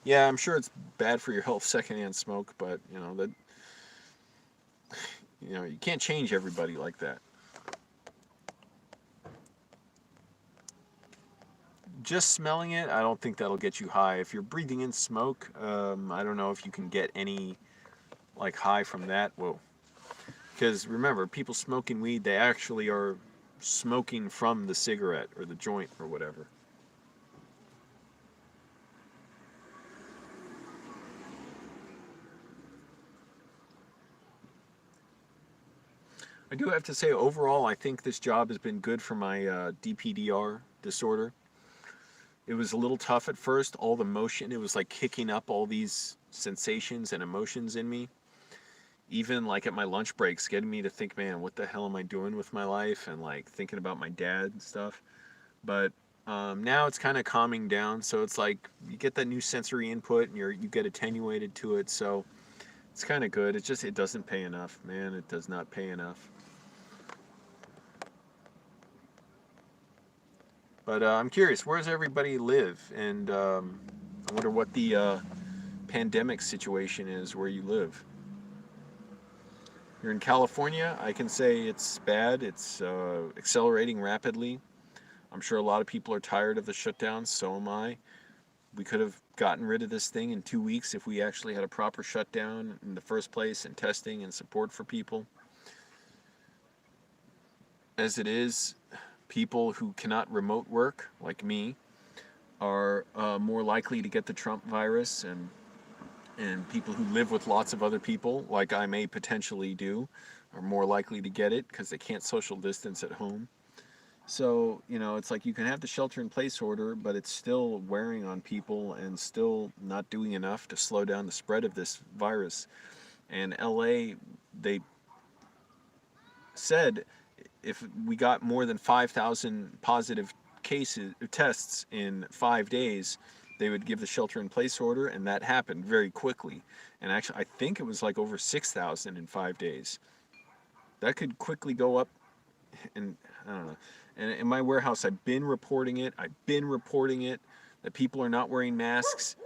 Yeah, I'm sure it's bad for your health secondhand smoke, but you can't change everybody like that. Just smelling it, I don't think that'll get you high. If you're breathing in smoke, I don't know if you can get any like high from that. Whoa. Because remember, people smoking weed, they actually are smoking from the cigarette or the joint or whatever. I do have to say, overall, I think this job has been good for my DPDR disorder. It was a little tough at first, all the motion, it was like kicking up all these sensations and emotions in me. Even like at my lunch breaks, getting me to think, man, what the hell am I doing with my life? And like thinking about my dad and stuff. But now it's kind of calming down. So it's like you get that new sensory input and you get attenuated to it. So It's kind of good. It's just, it doesn't pay enough, man. It does not pay enough. But I'm curious, where does everybody live? And I wonder what the pandemic situation is where you live. You're in California. I can say it's bad. It's accelerating rapidly. I'm sure a lot of people are tired of the shutdown. So am I. We could have gotten rid of this thing in 2 weeks if we actually had a proper shutdown in the first place, and testing and support for people. As it is, people who cannot remote work, like me, are more likely to get the Trump virus, and people who live with lots of other people, like I may potentially do, are more likely to get it because they can't social distance at home. So, it's like you can have the shelter-in-place order, but it's still wearing on people and still not doing enough to slow down the spread of this virus. And LA, they said if we got more than 5,000 positive tests in 5 days, they would give the shelter-in-place order, and that happened very quickly. And actually, I think it was like over 6,000 in 5 days. That could quickly go up, and I don't know. And in my warehouse, I've been reporting it, that people are not wearing masks.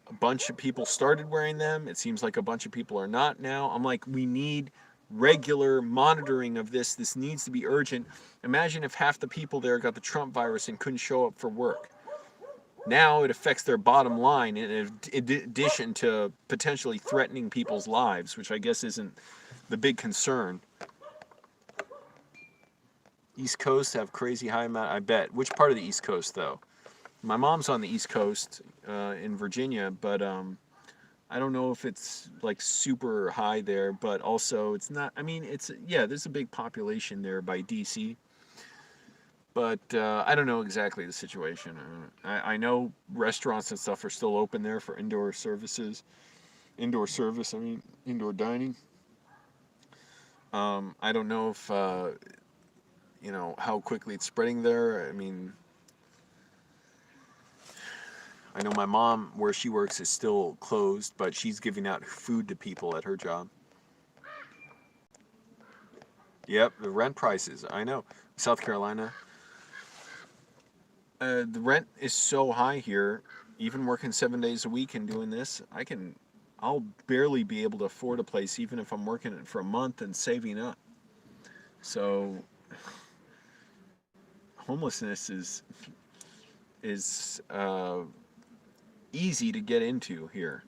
A bunch of people started wearing them. It seems like a bunch of people are not now. I'm like, we need regular monitoring of this. This needs to be urgent. Imagine if half the people there got the Trump virus and couldn't show up for work. Now it affects their bottom line in addition to potentially threatening people's lives, which I guess isn't the big concern. East Coast have crazy high amount, I bet. Which part of the East Coast, though? My mom's on the East Coast in Virginia, but I don't know if it's like super high there, but also it's not, I mean, there's a big population there by DC, but I don't know exactly the situation. I know restaurants and stuff are still open there for indoor dining. I don't know if, how quickly it's spreading there. I mean, I know my mom, where she works, is still closed, but she's giving out food to people at her job. Yep, the rent prices, I know. South Carolina. The rent is so high here, even working 7 days a week and doing this, I'll barely be able to afford a place even if I'm working it for a month and saving up. So, homelessness is easy to get into here,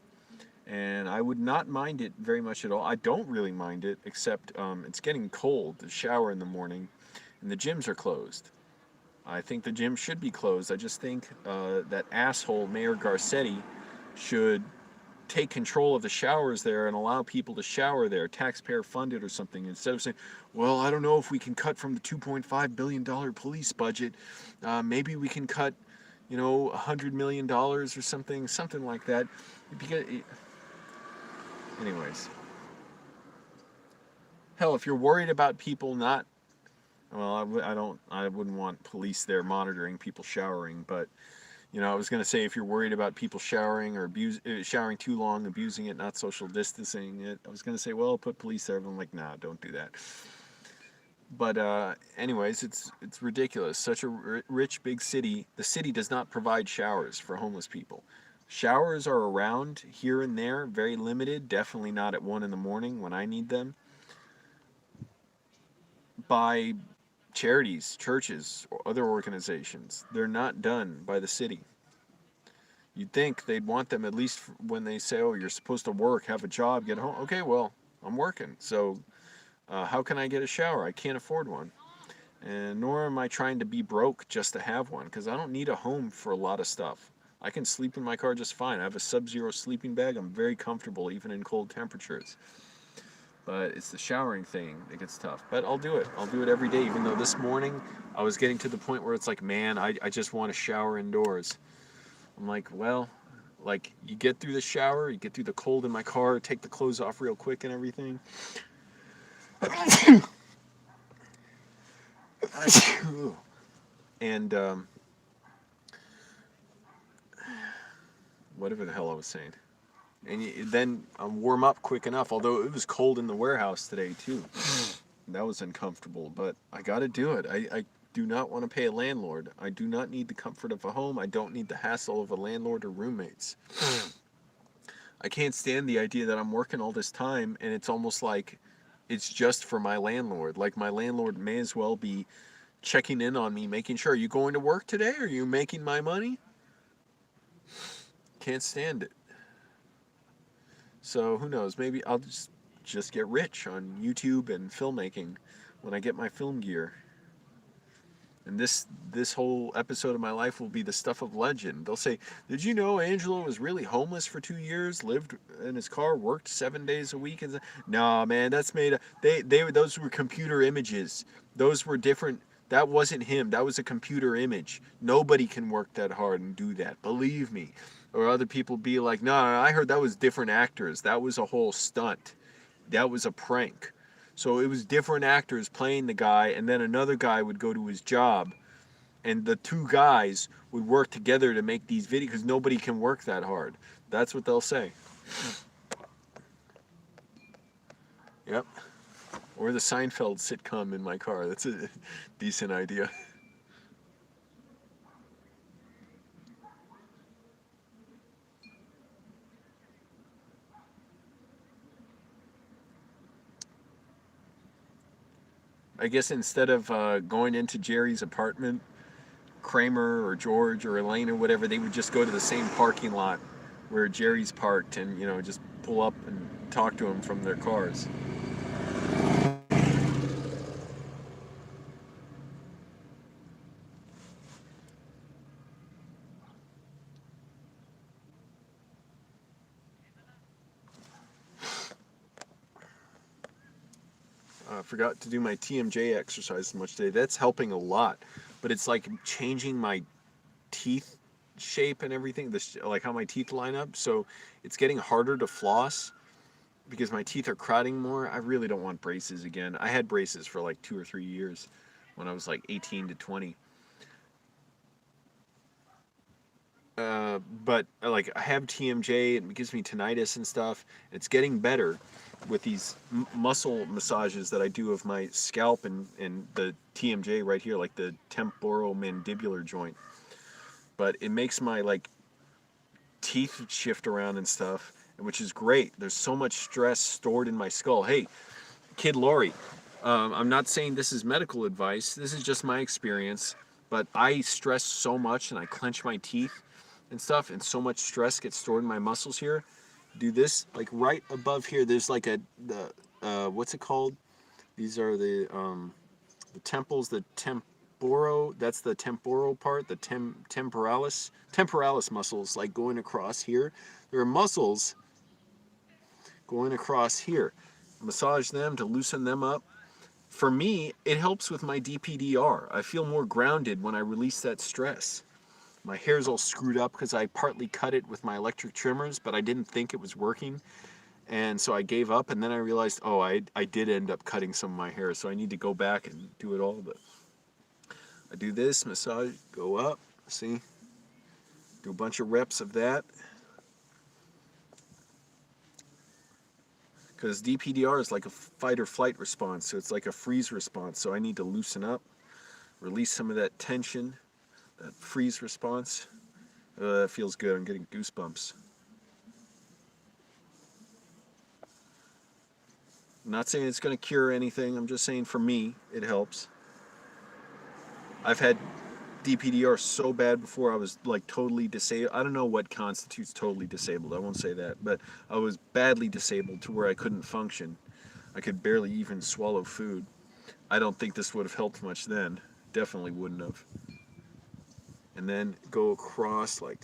and I would not mind it very much at all. I don't really mind it, except it's getting cold to shower in the morning, and the gyms are closed. I think the gym should be closed. I just think that asshole Mayor Garcetti should take control of the showers there and allow people to shower there, taxpayer funded or something, instead of saying, well, I don't know if we can cut from the $2.5 billion police budget. Maybe we can cut $100 million or something like that. Because, anyways, hell, if you're worried about people not, well, I wouldn't want police there monitoring people showering, but I was going to say, if you're worried about people showering or showering too long, abusing it, not social distancing it, I was going to say, well, put police there. But I'm like, nah, don't do that. But anyways, it's ridiculous. Such a rich, big city. The city does not provide showers for homeless people. Showers are around here and there, very limited, definitely not at 1 in the morning when I need them, by charities, churches, or other organizations. They're not done by the city. You'd think they'd want them at least when they say, oh, you're supposed to work, have a job, get home. Okay, well, I'm working, so how can I get a shower? I can't afford one. And nor am I trying to be broke just to have one, because I don't need a home for a lot of stuff. I can sleep in my car just fine. I have a Sub-Zero sleeping bag. I'm very comfortable even in cold temperatures. But it's the showering thing that gets tough. But I'll do it. I'll do it every day, even though this morning I was getting to the point where it's like, man, I just want to shower indoors. I'm like, well, like, you get through the shower, you get through the cold in my car, take the clothes off real quick and everything. And whatever the hell I was saying. And then warm up quick enough, although it was cold in the warehouse today too. That was uncomfortable, but I got to do it. I do not want to pay a landlord. I do not need the comfort of a home. I don't need the hassle of a landlord or roommates. I can't stand the idea that I'm working all this time and it's almost like it's just for my landlord. Like my landlord may as well be checking in on me, making sure, are you going to work today? Are you making my money? Can't stand it. So who knows? Maybe I'll just get rich on YouTube and filmmaking when I get my film gear. And this whole episode of my life will be the stuff of legend. They'll say, "Did you know Angelo was really homeless for 2 years? Lived in his car, worked 7 days a week?" And no, man, that's made. They those were computer images. Those were different. That wasn't him. That was a computer image. Nobody can work that hard and do that. Believe me. Or other people be like, "No, I heard that was different actors. That was a whole stunt. That was a prank." So it was different actors playing the guy, and then another guy would go to his job, and the two guys would work together to make these videos because nobody can work that hard. That's what they'll say. Yep. Or the Seinfeld sitcom in my car. That's a decent idea. I guess instead of going into Jerry's apartment, Kramer or George or Elaine or whatever, they would just go to the same parking lot where Jerry's parked and, just pull up and talk to him from their cars. I forgot to do my TMJ exercise much today. That's helping a lot, but it's like changing my teeth shape and everything, like how my teeth line up. So it's getting harder to floss because my teeth are crowding more. I really don't want braces again. I had braces for like 2 or 3 years when I was like 18 to 20. But like I have TMJ, it gives me tinnitus and stuff. It's getting better with these muscle massages that I do of my scalp and the TMJ right here, like the temporomandibular joint. But it makes my like teeth shift around and stuff, which is great. There's so much stress stored in my skull. Hey, Kid Lori, I'm not saying this is medical advice. This is just my experience. But I stress so much and I clench my teeth and stuff, and so much stress gets stored in my muscles here. Do this like right above here. There's like what's it called? These are the temples, the temporo. That's the temporal part, the temporalis muscles, like going across here. There are muscles going across here. Massage them to loosen them up. For me, it helps with my DPDR. I feel more grounded when I release that stress. My hair's all screwed up because I partly cut it with my electric trimmers, but I didn't think it was working. And so I gave up, and then I realized, oh, I did end up cutting some of my hair, so I need to go back and do it all. But I do this, massage, go up, see? Do a bunch of reps of that. Because DPDR is like a fight or flight response, so it's like a freeze response. So I need to loosen up, release some of that tension, that freeze response. That feels good. I'm getting goosebumps. I'm not saying it's going to cure anything. I'm just saying for me, it helps. I've had DPDR so bad before I was like totally disabled. I don't know what constitutes totally disabled. I won't say that. But I was badly disabled to where I couldn't function. I could barely even swallow food. I don't think this would have helped much then. Definitely wouldn't have. And then go across, like,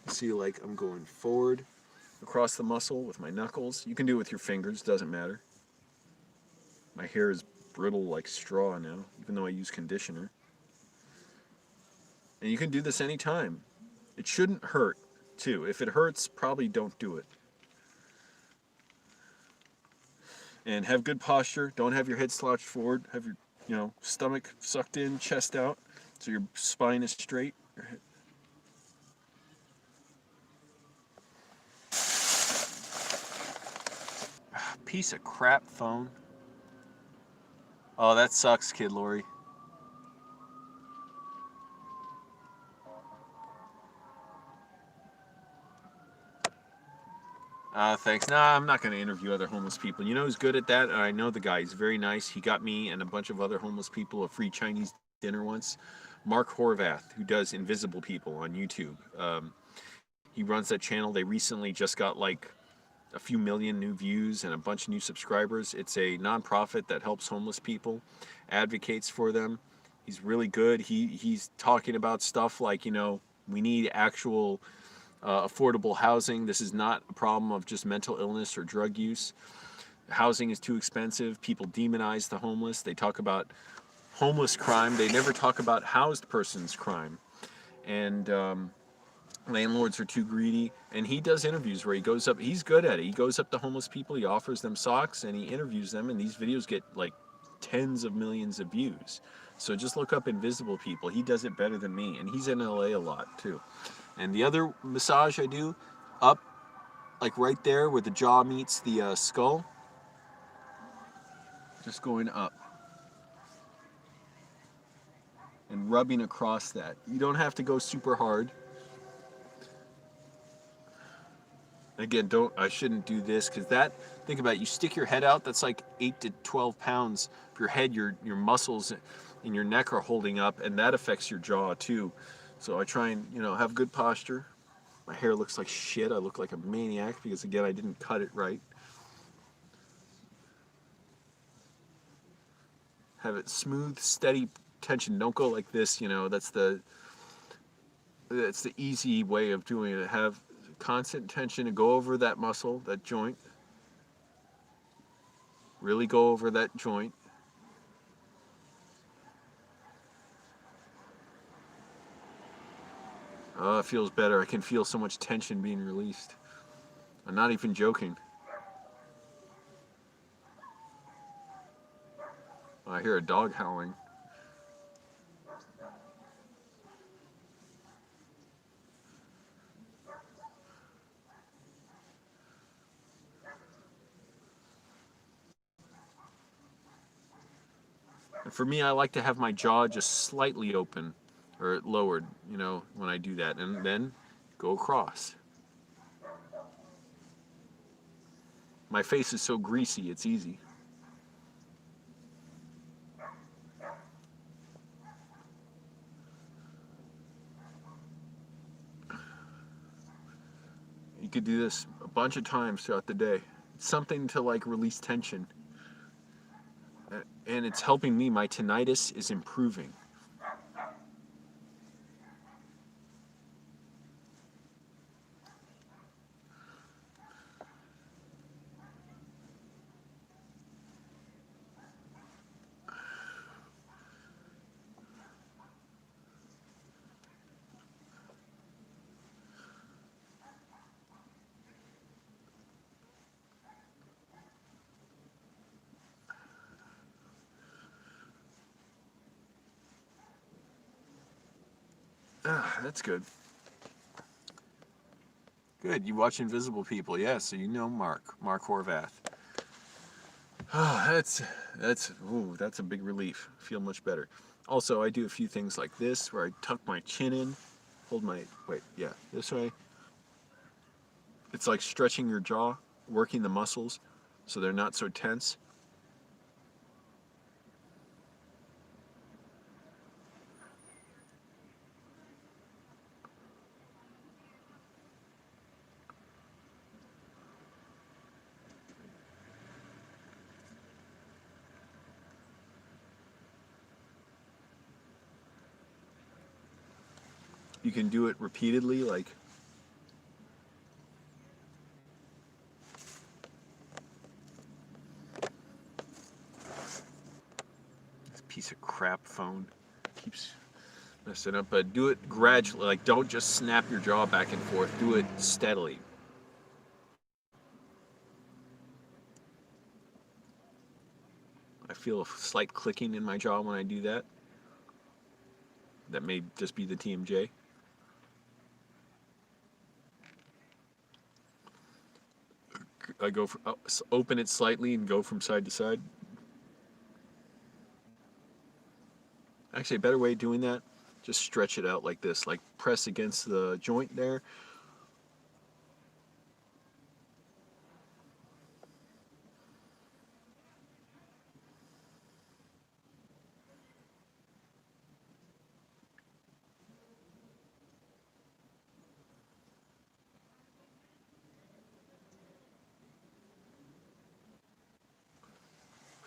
see, like I'm going forward across the muscle with my knuckles. You can do it with your fingers, doesn't matter. My hair is brittle like straw now, even though I use conditioner. And you can do this anytime. It shouldn't hurt, too. If it hurts, probably don't do it. And have good posture. Don't have your head slouched forward. Have your, stomach sucked in, chest out, so your spine is straight. Piece of crap phone. Oh, that sucks, Kid Lori. Thanks. Nah, I'm not going to interview other homeless people. You know who's good at that? I know the guy. He's very nice. He got me and a bunch of other homeless people a free Chinese dinner once. Mark Horvath, who does Invisible People on YouTube. He runs that channel. They recently just got like a few million new views and a bunch of new subscribers. It's a nonprofit that helps homeless people, advocates for them. He's really good. He's talking about stuff like, you know, we need actual affordable housing. This is not a problem of just mental illness or drug use. Housing is too expensive. People demonize the homeless. They talk about homeless crime. They never talk about housed persons crime. And landlords are too greedy. And he does interviews where he goes up. He's good at it. He goes up to homeless people. He offers them socks and he interviews them. And these videos get like tens of millions of views. So just look up Invisible People. He does it better than me. And he's in LA a lot too. And the other massage I do, up, like right there where the jaw meets the skull, just going up and rubbing across that. You don't have to go super hard. Again, I shouldn't do this because that, think about it, you stick your head out, that's like 8 to 12 pounds of your head, your muscles in your neck are holding up, and that affects your jaw too. So I try and, you know, have good posture. My hair looks like shit. I look like a maniac because, again, I didn't cut it right. Have it smooth, steady tension. Don't go like this, you know. That's the easy way of doing it. Have constant tension and go over that muscle, that joint. Really go over that joint. Oh, it feels better. I can feel so much tension being released. I'm not even joking. I hear a dog howling. And for me, I like to have my jaw just slightly open or lowered, you know, when I do that. And then go across. My face is so greasy, it's easy. You could do this a bunch of times throughout the day. It's something to like release tension. And it's helping me. My tinnitus is improving. Ah, that's good. Good. You watch Invisible People, yeah. So you know Mark Horvath. Ah, that's a big relief. I feel much better. Also, I do a few things like this where I tuck my chin in, hold my this way. It's like stretching your jaw, working the muscles so they're not so tense. You can do it repeatedly, like this piece of crap phone keeps messing up, but do it gradually. Like, don't just snap your jaw back and forth. Do it steadily. I feel a slight clicking in my jaw when I do that. That may just be the TMJ. I go for, open it slightly and go from side to side. Actually, a better way of doing that, just stretch it out like this, like press against the joint there.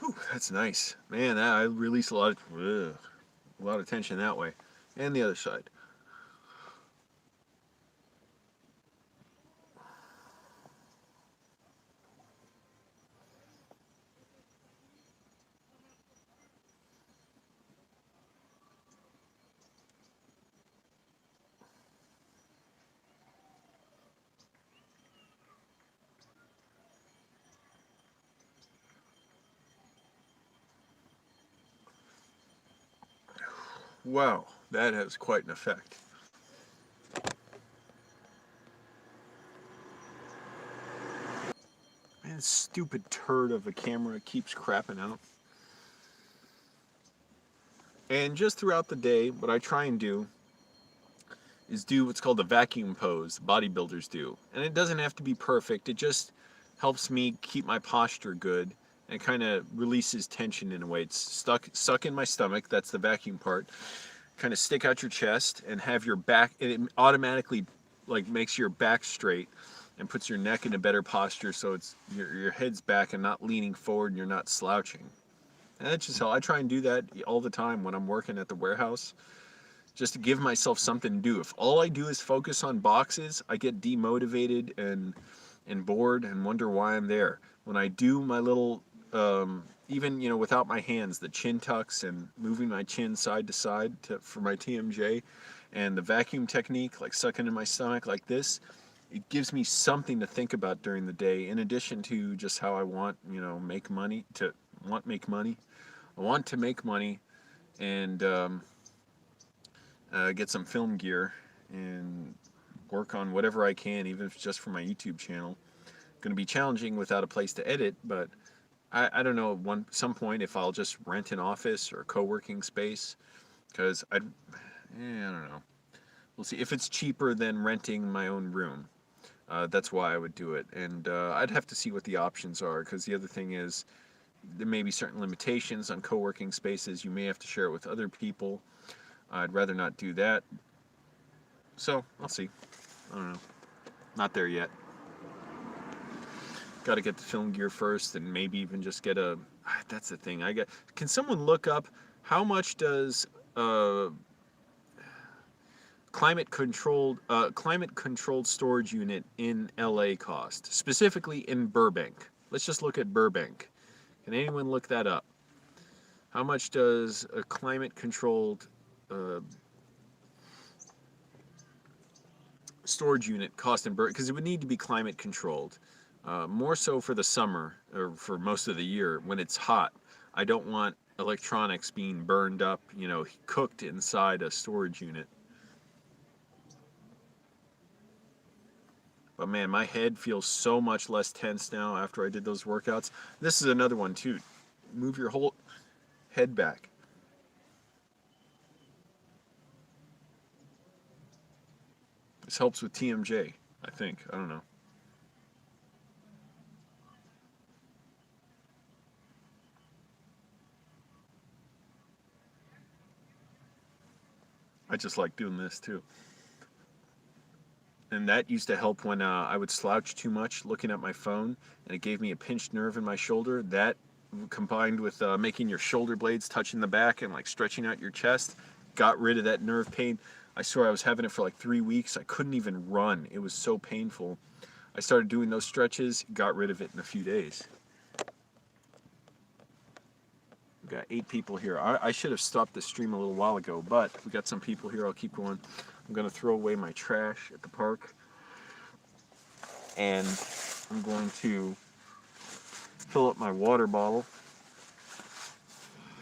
Whew, that's nice, man. I release a lot of tension that way, and the other side. Wow, that has quite an effect. Man, this stupid turd of a camera keeps crapping out. And just throughout the day, what I try and do is do what's called the vacuum pose bodybuilders do. And it doesn't have to be perfect. It just helps me keep my posture good and kind of releases tension in a way. It's stuck in my stomach. That's the vacuum part. Kind of stick out your chest and have your back, and it automatically like makes your back straight and puts your neck in a better posture, so it's your head's back and not leaning forward and you're not slouching. And that's just how I try and do that all the time when I'm working at the warehouse, just to give myself something to do. If all I do is focus on boxes, I get demotivated and bored and wonder why I'm there. When I do my little even without my hands, the chin tucks and moving my chin side to side for my TMJ, and the vacuum technique, like sucking in my stomach like this, it gives me something to think about during the day, in addition to just how I want, make money, I want to make money and get some film gear and work on whatever I can, even if it's just for my YouTube channel. Going to be challenging without a place to edit, but I don't know some point if I'll just rent an office or a co-working space, because I don't know. We'll see. If it's cheaper than renting my own room, that's why I would do it. And I'd have to see what the options are, because the other thing is there may be certain limitations on co-working spaces. You may have to share it with other people. I'd rather not do that. So I'll see. I don't know. Not there yet. Got to get the film gear first, and maybe even just get a. That's the thing. Can someone look up how much does climate controlled storage unit in LA cost, specifically in Burbank? Let's just look at Burbank. Can anyone look that up? How much does a climate controlled storage unit cost in Burbank? Because it would need to be climate controlled. More so for the summer, or for most of the year when it's hot. I don't want electronics being burned up, cooked inside a storage unit. But man, my head feels so much less tense now after I did those workouts. This is another one too. Move your whole head back. This helps with TMJ, I think. I don't know. I just like doing this too. And that used to help when I would slouch too much looking at my phone, and it gave me a pinched nerve in my shoulder. That, combined with making your shoulder blades touching the back and like stretching out your chest, got rid of that nerve pain. I swear I was having it for like 3 weeks. I couldn't even run. It was so painful. I started doing those stretches, got rid of it in a few days. We've got 8 people here. I should have stopped the stream a little while ago, but we got some people here. I'll keep going. I'm going to throw away my trash at the park, and I'm going to fill up my water bottle,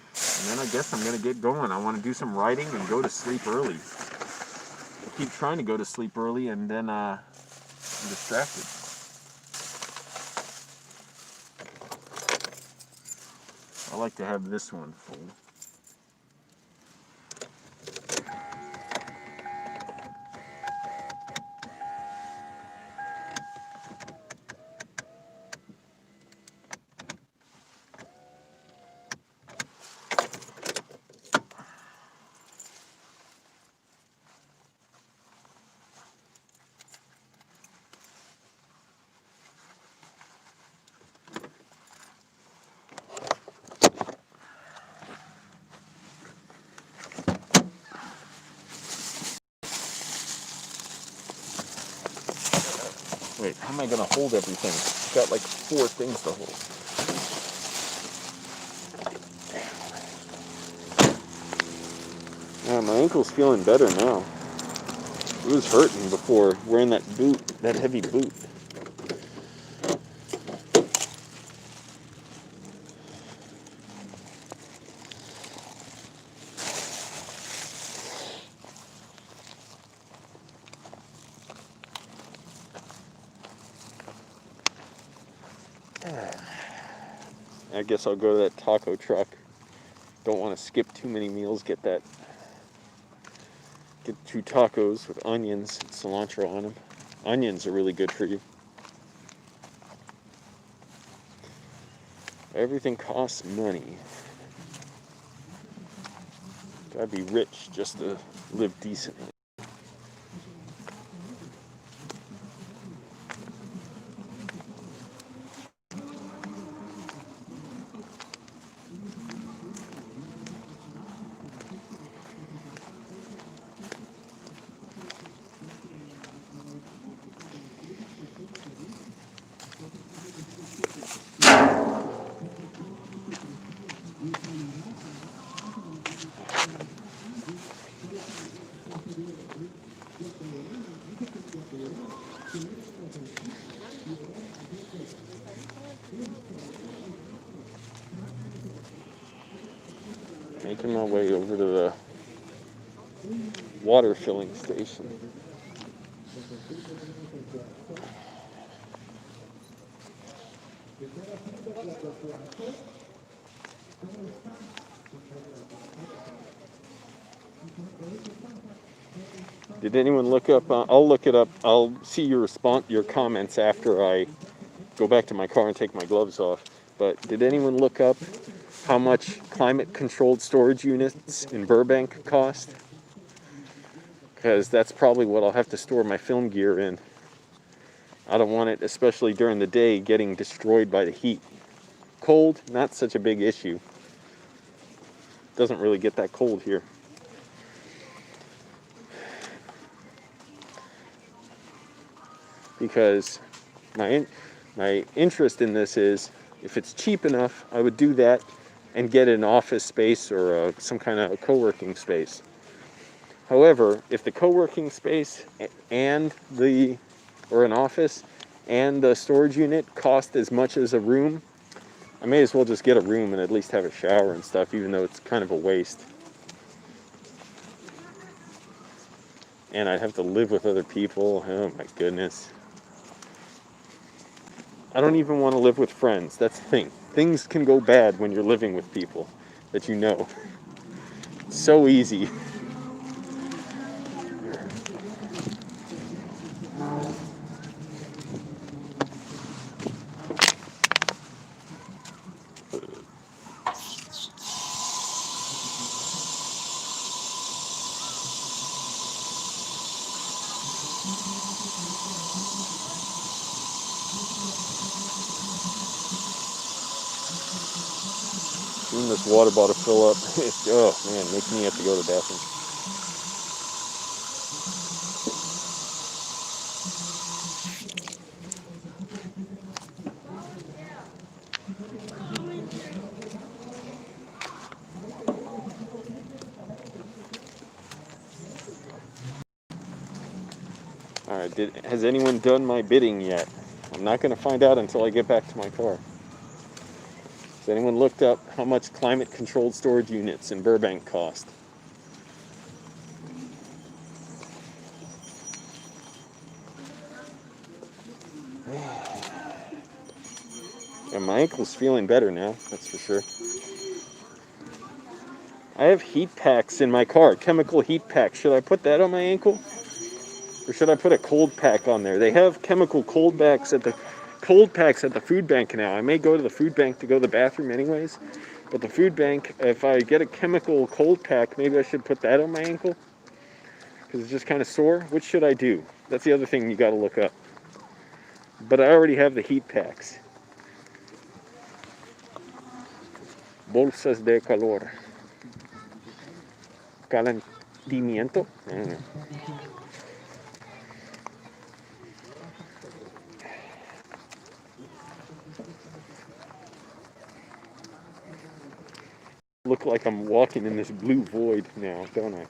and then I guess I'm going to get going. I want to do some writing and go to sleep early. I keep trying to go to sleep early, and then I'm distracted. I like to have this one full. Wait, how am I going to hold everything? I've got like 4 things to hold. Yeah, my ankle's feeling better now. It was hurting before wearing that boot, that heavy boot. I guess I'll go to that taco truck. Don't want to skip too many meals. Get 2 tacos with onions and cilantro on them. Onions are really good for you. Everything costs money. Gotta be rich just to live decently. Making my way over to the water filling station. Did anyone look up? I'll look it up. I'll see your comments after I go back to my car and take my gloves off. But did anyone look up how much climate-controlled storage units in Burbank cost? Because that's probably what I'll have to store my film gear in. I don't want it, especially during the day, getting destroyed by the heat. Cold, not such a big issue. Doesn't really get that cold here. Because my interest in this is, if it's cheap enough, I would do that and get an office space or some kind of co-working space. However, if the co-working space and or an office and the storage unit cost as much as a room, I may as well just get a room and at least have a shower and stuff, even though it's kind of a waste. And I'd have to live with other people. Oh my goodness. I don't even want to live with friends. That's the thing. Things can go bad when you're living with people that you know. It's so easy. Seeing this water bottle fill up, oh man, makes me have to go to the bathroom. Alright, has anyone done my bidding yet? I'm not going to find out until I get back to my car. Has anyone looked up how much climate-controlled storage units in Burbank cost? Yeah, my ankle's feeling better now, that's for sure. I have heat packs in my car, chemical heat packs. Should I put that on my ankle? Or should I put a cold pack on there? They have chemical cold packs at the food bank now. I may go to the food bank to go to the bathroom anyways. But the food bank, if I get a chemical cold pack, maybe I should put that on my ankle. Because it's just kind of sore. Which should I do? That's the other thing you got to look up. But I already have the heat packs. Bolsas de calor. Calentimiento? I don't know. Look like I'm walking in this blue void now, don't I?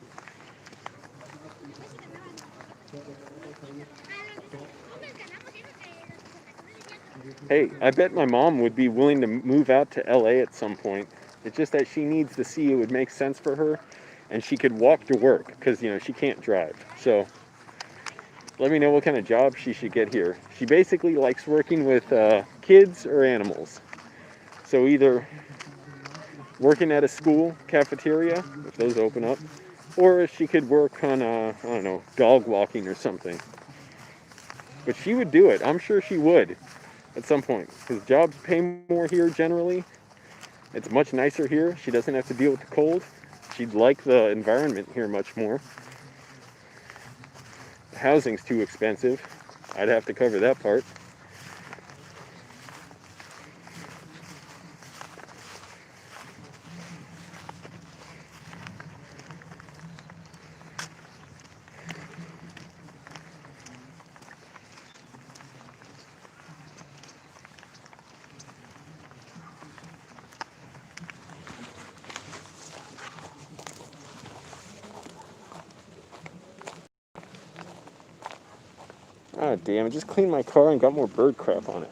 Hey, I bet my mom would be willing to move out to LA at some point. It's just that she needs to see it would make sense for her and she could walk to work because, she can't drive. So let me know what kind of job she should get here. She basically likes working with kids or animals. So either working at a school cafeteria, if those open up, or she could work on, I don't know, dog walking or something. But she would do it. I'm sure she would at some point because jobs pay more here generally. It's much nicer here. She doesn't have to deal with the cold. She'd like the environment here much more. The housing's too expensive. I'd have to cover that part. Ah, damn, I just cleaned my car and got more bird crap on it.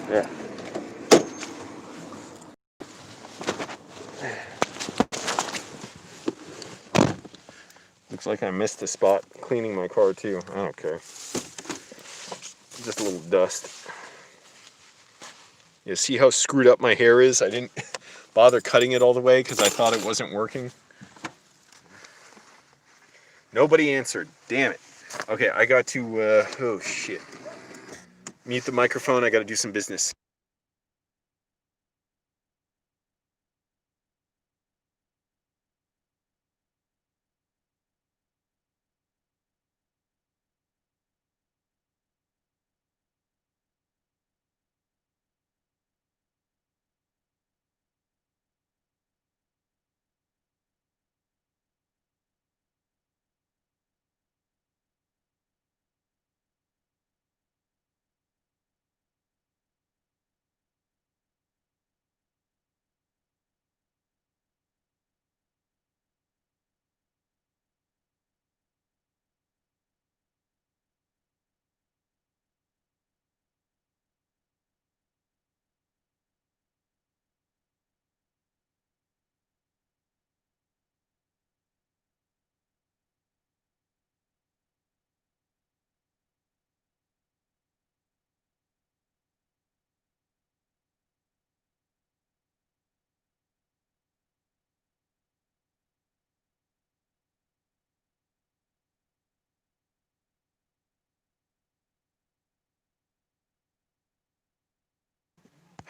Yeah. Looks like I missed a spot cleaning my car too. I don't care. Just a little dust. You see how screwed up my hair is? I didn't bother cutting it all the way because I thought it wasn't working. Nobody answered. Damn it. Okay, I got to, oh shit. Mute the microphone. I got to do some business.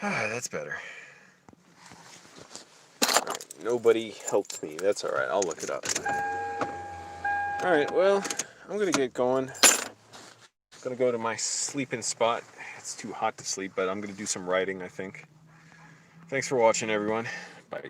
Ah, that's better. Nobody helped me. That's alright. I'll look it up. Alright, well, I'm going to get going. I'm going to go to my sleeping spot. It's too hot to sleep, but I'm going to do some writing, I think. Thanks for watching, everyone. Bye.